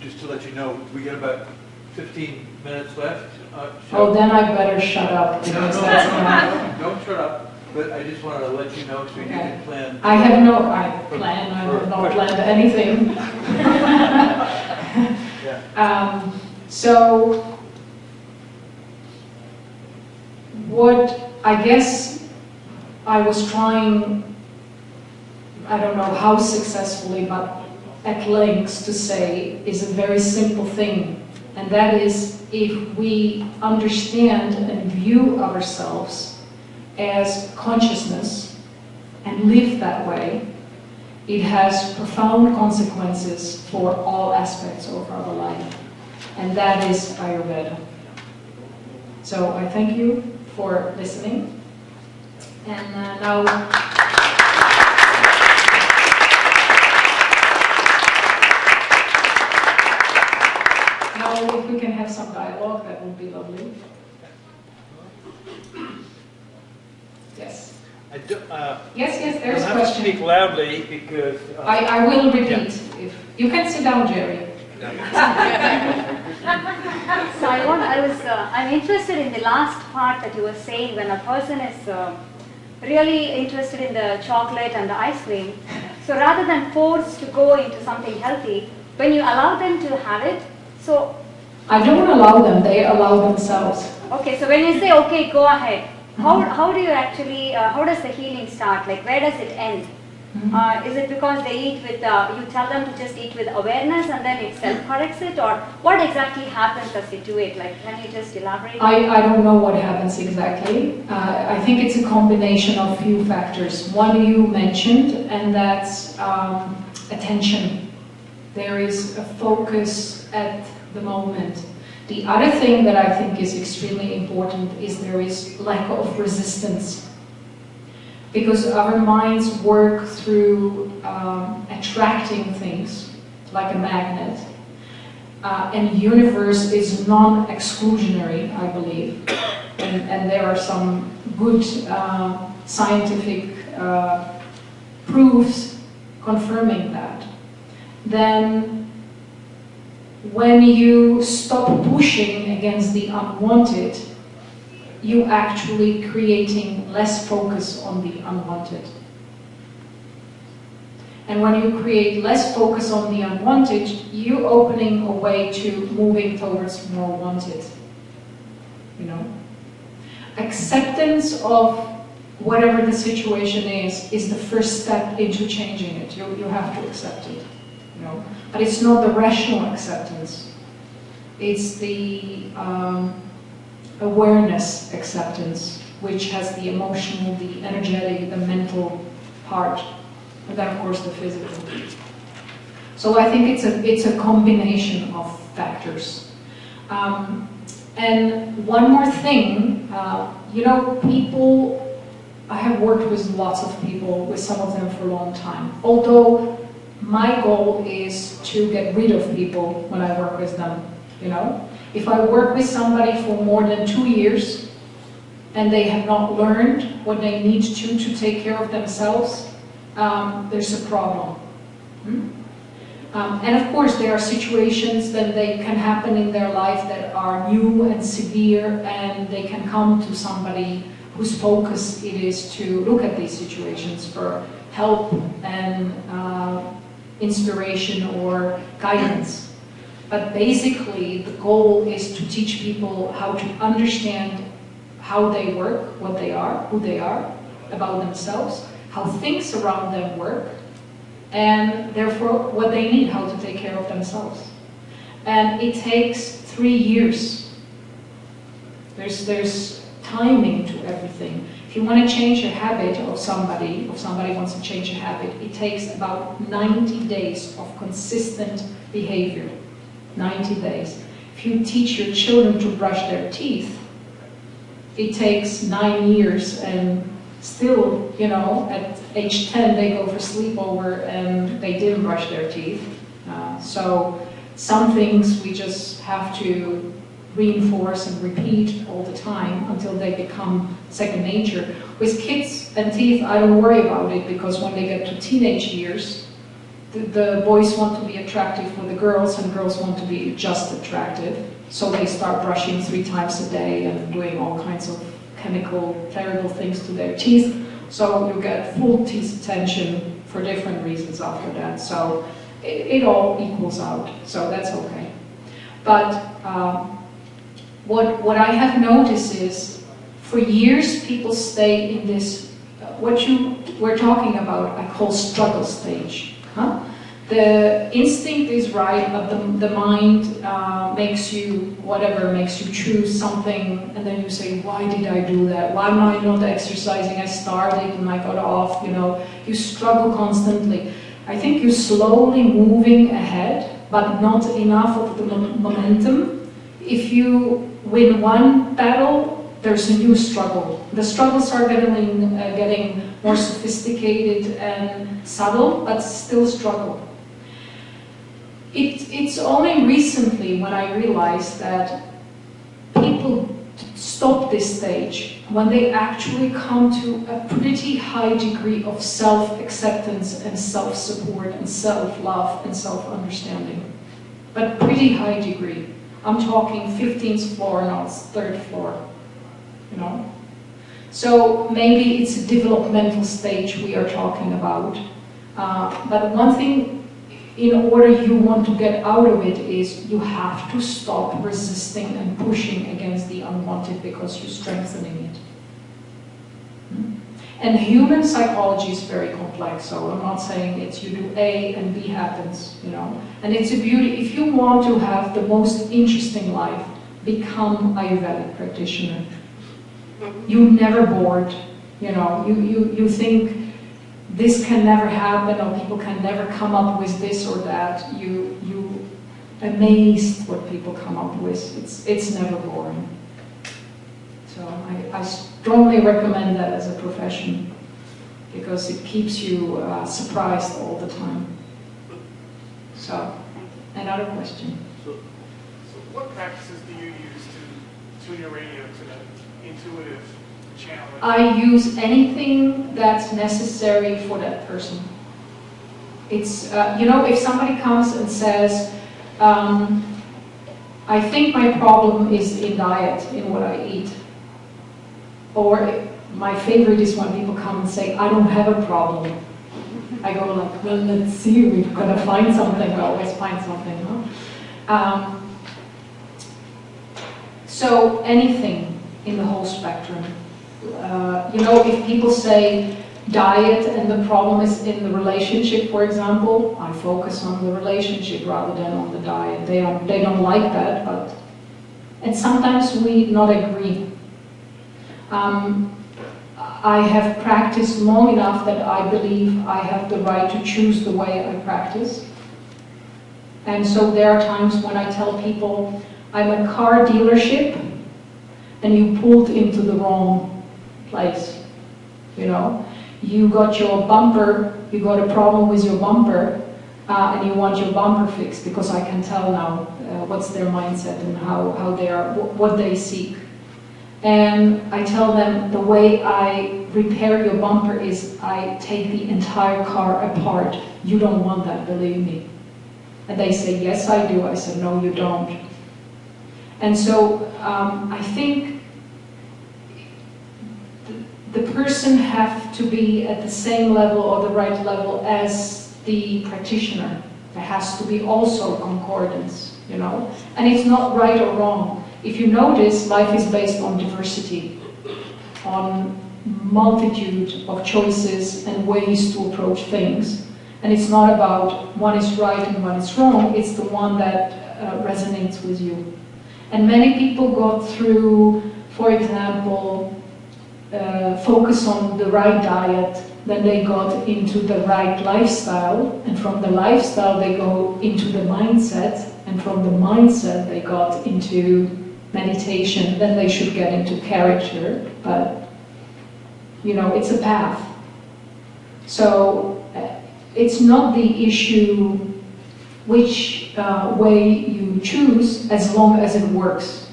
Just to let you know, we got about 15 minutes left. Oh, then I better shut up. Because that's not... Don't shut up. But I just wanted to let you know so you can plan. I have not planned anything. Yeah. So, what I guess I was trying, I don't know how successfully, but at lengths to say is a very simple thing. And that is, if we understand and view ourselves as consciousness and live that way, it has profound consequences for all aspects of our life. And that is Ayurveda. So I thank you for listening. And now if we can have some dialogue, that would be lovely. Yes. Yes, there's a question. You'll have to speak loudly because... I will repeat. Yeah. If you can sit down, Jerry. So I'm interested in the last part that you were saying, when a person is really interested in the chocolate and the ice cream. So rather than forced to go into something healthy, when you allow them to have it, so... I don't allow them, they allow themselves. Okay, so when you say, okay, go ahead, how do you actually, how does the healing start? Like, where does it end? Is it because they eat with, you tell them to just eat with awareness and then it self-corrects it? Or what exactly happens as you do it? Like, can you just elaborate? I don't know what happens exactly. I think it's a combination of few factors. One you mentioned, and that's attention. There is a focus at the moment. The other thing that I think is extremely important is there is lack of resistance. Because our minds work through attracting things like a magnet. And universe is non-exclusionary, I believe. And there are some good scientific proofs confirming that. Then when you stop pushing against the unwanted, you actually creating less focus on the unwanted. And when you create less focus on the unwanted, you're opening a way to moving towards more wanted. You know? Acceptance of whatever the situation is the first step into changing it. You have to accept it. You know? But it's not the rational acceptance. It's the awareness acceptance, which has the emotional, the energetic, the mental part, and then of course the physical. So I think it's a combination of factors. And one more thing, you know, people, I have worked with lots of people, with some of them for a long time. Although my goal is to get rid of people when I work with them, you know. If I work with somebody for more than 2 years and they have not learned what they need to take care of themselves, there's a problem. And of course there are situations that they can happen in their life that are new and severe, and they can come to somebody whose focus it is to look at these situations for help and inspiration or guidance. But basically the goal is to teach people how to understand how they work, what they are, who they are, about themselves, how things around them work, and therefore what they need, how to take care of themselves. And it takes 3 years. There's timing to everything. If you want to change a habit of somebody, if somebody wants to change a habit, it takes about 90 days of consistent behavior. 90 days. If you teach your children to brush their teeth, it takes 9 years, and still, you know, at age 10 they go for sleepover and they didn't brush their teeth. So some things we just have to reinforce and repeat all the time until they become second nature. With kids and teeth, I don't worry about it, because when they get to teenage years, the boys want to be attractive for the girls, and girls want to be just attractive. So they start brushing 3 times a day and doing all kinds of chemical, terrible things to their teeth. So you get full teeth attention for different reasons after that. So it all equals out. So that's okay. But what I have noticed is, for years people stay in this, what you were talking about, I call struggle stage. Huh? The instinct is right, but the mind makes you, whatever, makes you choose something, and then you say, why did I do that? Why am I not exercising? I started and I got off, you know. You struggle constantly. I think you're slowly moving ahead, but not enough of the momentum. If you win one battle, there's a new struggle. The struggles are getting more sophisticated and subtle, but still struggle. It's only recently when I realized that people stop this stage when they actually come to a pretty high degree of self-acceptance and self-support and self-love and self-understanding. But pretty high degree. I'm talking 15th floor, not 3rd floor, you know? So maybe it's a developmental stage we are talking about. But one thing, in order you want to get out of it, is you have to stop resisting and pushing against the unwanted, because you're strengthening it. And human psychology is very complex, so I'm not saying it's you do A and B happens, you know. And it's a beauty. If you want to have the most interesting life, become Ayurvedic practitioner. You're never bored, you know. You think this can never happen, or people can never come up with this or that. You amazed what people come up with. It's never boring. So I strongly recommend that as a profession, because it keeps you surprised all the time. So, another question. So what practices do you use to tune your radio to that intuitive channel? I use anything that's necessary for that person. It's, you know, if somebody comes and says, I think my problem is in diet, in what I eat. Or my favorite is when people come and say, I don't have a problem. I go like, well, let's see, we've got to find something. We always find something, huh? So anything in the whole spectrum. You know, if people say diet and the problem is in the relationship, for example, I focus on the relationship rather than on the diet. They don't like that, but, and sometimes we not agree. I have practiced long enough that I believe I have the right to choose the way I practice. And so there are times when I tell people, I'm a car dealership and you pulled into the wrong place, you know. You got your bumper, you got a problem with your bumper, and you want your bumper fixed, because I can tell now what's their mindset and how they are, what they seek. And I tell them the way I repair your bumper is I take the entire car apart. You don't want that, believe me. And they say, yes, I do. I said, no, you don't. And so I think the person has to be at the same level or the right level as the practitioner. There has to be also concordance, you know. And it's not right or wrong. If you notice, life is based on diversity, on multitude of choices and ways to approach things. And it's not about one is right and one is wrong, it's the one that resonates with you. And many people go through, for example, focus on the right diet, then they got into the right lifestyle, and from the lifestyle they go into the mindset, and and from the mindset they got into meditation, then they should get into character, but you know, it's a path. So it's not the issue which way you choose, as long as it works.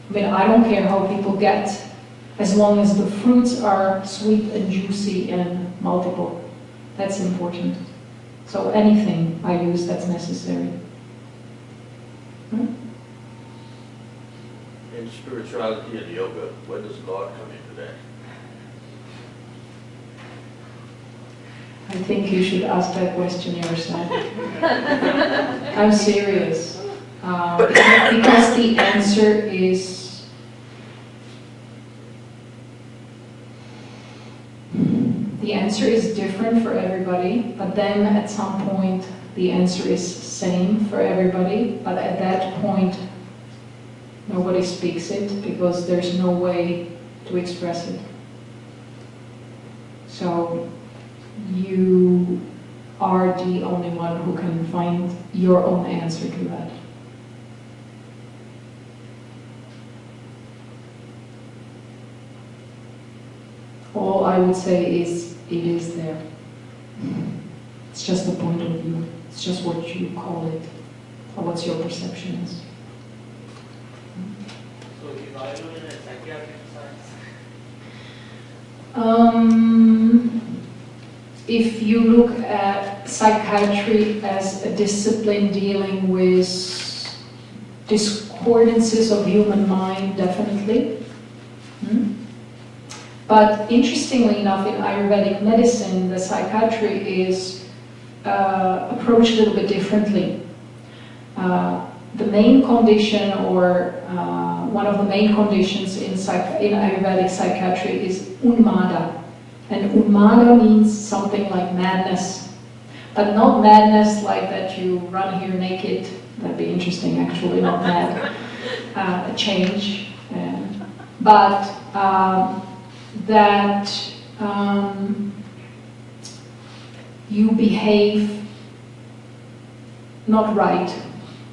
I mean, I don't care how people get, as long as the fruits are sweet and juicy and multiple. That's important. So anything I use that's necessary. In spirituality and yoga, where does God come into that? I think you should ask that question yourself. I'm serious. Because the answer is different for everybody, but then at some point the answer is same for everybody, but at that point nobody speaks it because there's no way to express it. So you are the only one who can find your own answer to that. All I would say is, it is there. It's just a point of view. It's just what you call it, or what's your perception is. So is Ayurveda a psychiatric science? If you look at psychiatry as a discipline dealing with discordances of human mind, definitely. But interestingly enough, in Ayurvedic medicine, the psychiatry is approached a little bit differently. The main condition, or one of the main conditions in Ayurvedic psychiatry is unmada. And unmada means something like madness. But not madness like that you run here naked. That'd be interesting, actually, not mad. A change. But that you behave not right.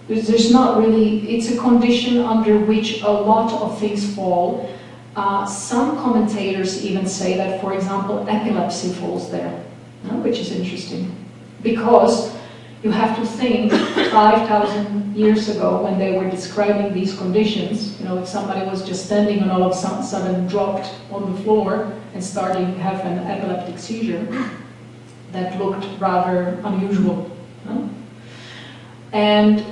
There's not really, it's a condition under which a lot of things fall. Some commentators even say that, for example, epilepsy falls there, which is interesting. Because you have to think 5,000 years ago, when they were describing these conditions, you know, if somebody was just standing and all of a sudden dropped on the floor and starting to have an epileptic seizure, that looked rather unusual. And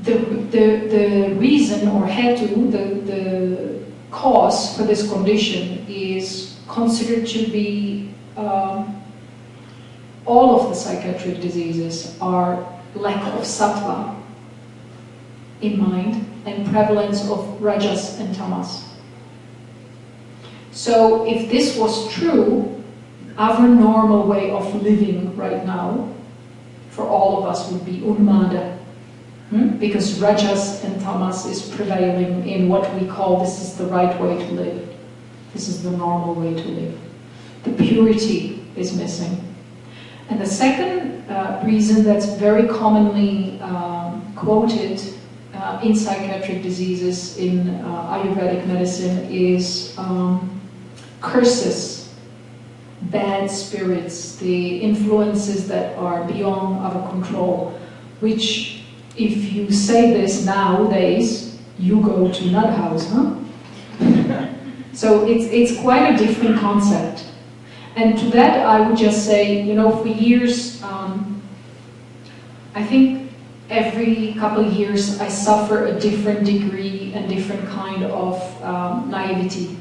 the reason, or hetu, the cause for this condition is considered to be all of the psychiatric diseases are lack of sattva in mind and prevalence of rajas and tamas. So if this was true, our normal way of living right now for all of us would be unmada. Because rajas and tamas is prevailing in what we call this is the right way to live. This is the normal way to live. The purity is missing. And the second reason that's very commonly quoted in psychiatric diseases in Ayurvedic medicine is curses, bad spirits, the influences that are beyond our control, which if you say this nowadays, you go to nut house, huh? So it's quite a different concept. And to that I would just say, you know, for years, I think every couple of years I suffer a different degree and different kind of naivety.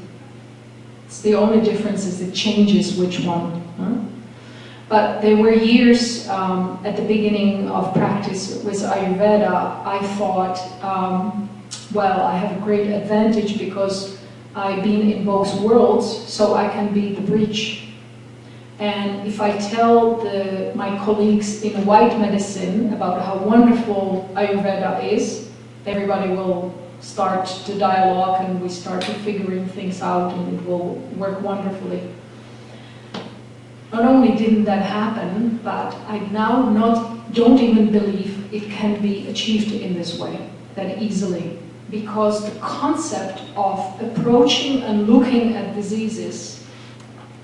It's the only difference is it changes which one. Huh? But there were years at the beginning of practice with Ayurveda, I thought, well, I have a great advantage because I've been in both worlds, so I can be the bridge. And if I tell my colleagues in white medicine about how wonderful Ayurveda is, everybody will start to dialogue and we start to figuring things out and it will work wonderfully. Not only didn't that happen, but I now don't even believe it can be achieved in this way, that easily. Because the concept of approaching and looking at diseases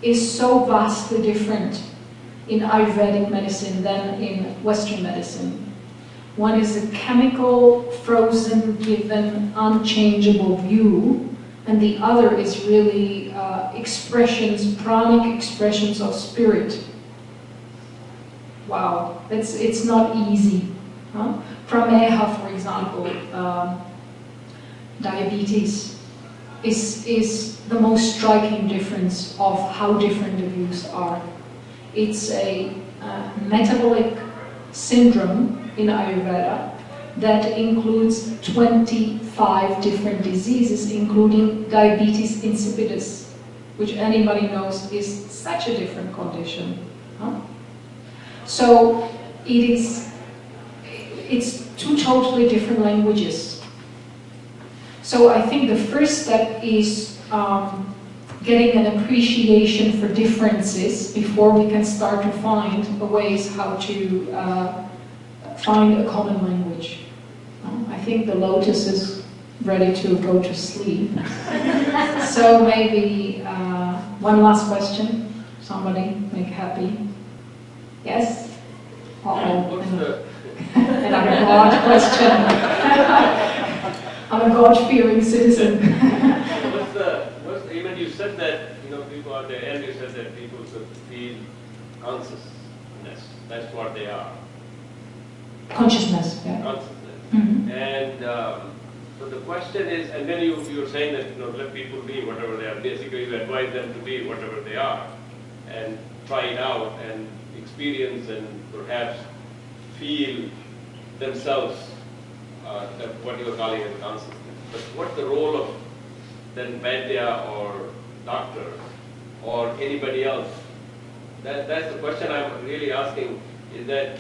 is so vastly different in Ayurvedic medicine than in Western medicine. One is a chemical, frozen, given, unchangeable view, and the other is really expressions, pranic expressions of spirit. Wow, it's not easy. Huh? Prameha, for example, diabetes, is the most striking difference of how different the views are. It's a metabolic syndrome in Ayurveda that includes 25 different diseases, including diabetes insipidus, which anybody knows is such a different condition. Huh? So it's two totally different languages. So I think the first step is getting an appreciation for differences before we can start to find ways how to find a common language. I think the lotus is ready to go to sleep. So maybe one last question. Somebody make happy. Yes? Uh-oh. Another God question. I'm a God-fearing citizen. Even you said that, people at the end, you said that people should feel consciousness. That's what they are. Consciousness, yeah. Consciousness. Mm-hmm. And so the question is, and then you're saying that, let people be whatever they are. Basically, you advise them to be whatever they are and try it out and experience and perhaps feel themselves what you are calling as consciousness. But what's the role of then Vaidya or doctor or anybody else? That's the question I'm really asking, is that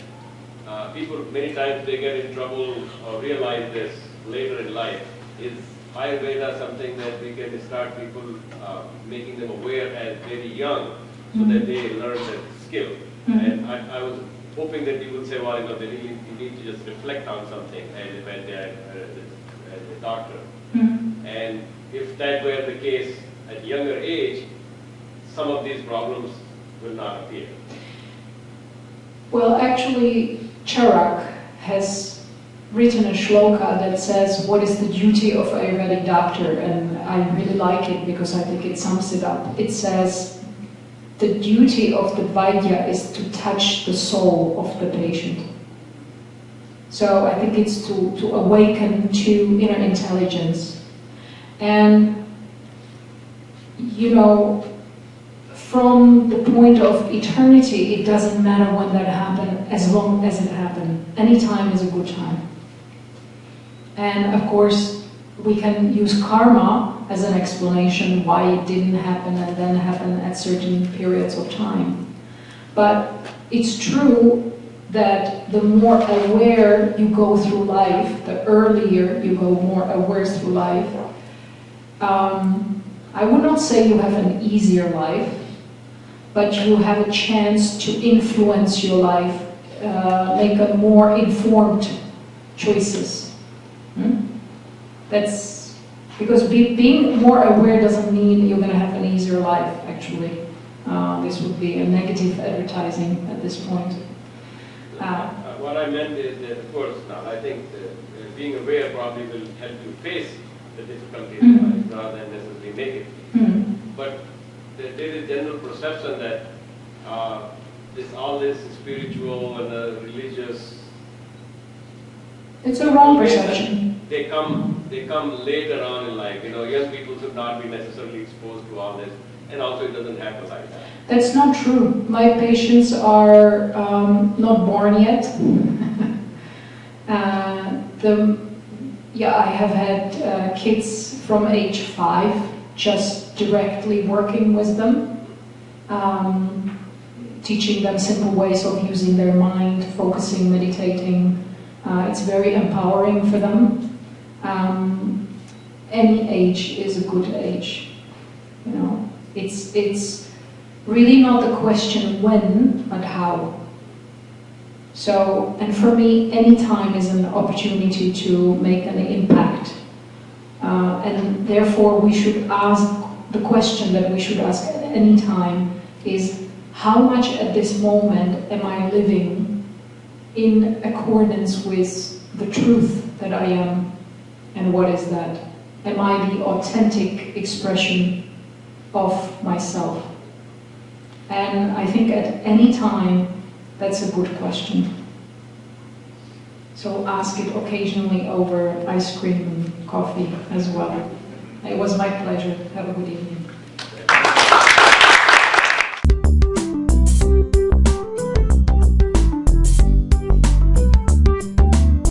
people many times they get in trouble or realize this later in life. Is Ayurveda something that we can start people making them aware as very young so that they learn that skill? And I was hoping that you would say, well, you need to just reflect on something as a doctor. And if that were the case at younger age, some of these problems will not appear. Well, actually, Charak has written a shloka that says, what is the duty of Ayurvedic doctor? And I really like it because I think it sums it up. It says, the duty of the Vaidya is to touch the soul of the patient. So I think it's to awaken to inner intelligence. And, from the point of eternity, it doesn't matter when that happened, as long as it happened. Any time is a good time. And of course, we can use karma as an explanation why it didn't happen and then happen at certain periods of time. But it's true that the more aware you go through life, the earlier you go more aware through life. I would not say you have an easier life, but you have a chance to influence your life, make a more informed choices. That's because being more aware doesn't mean you're going to have an easier life, actually. This would be a negative advertising at this point. What I meant is that, of course, now I think being aware probably will help you face the difficulties in life rather than necessarily make it. But there is a general perception that all this spiritual and religious. It's a wrong perception. They come later on in life. Young people should not be necessarily exposed to all this, and also it doesn't happen like that. That's not true. My patients are not born yet. I have had kids from age 5, just directly working with them, teaching them simple ways of using their mind, focusing, meditating. It's very empowering for them. Any age is a good age. It's really not the question when, but how. So, and for me, any time is an opportunity to make an impact. And therefore we should ask, the question that we should ask at any time is, how much at this moment am I living in accordance with the truth that I am, and what is that? Am I the authentic expression of myself? And I think at any time, that's a good question. So ask it occasionally over ice cream and coffee as well. It was my pleasure. Have a good evening.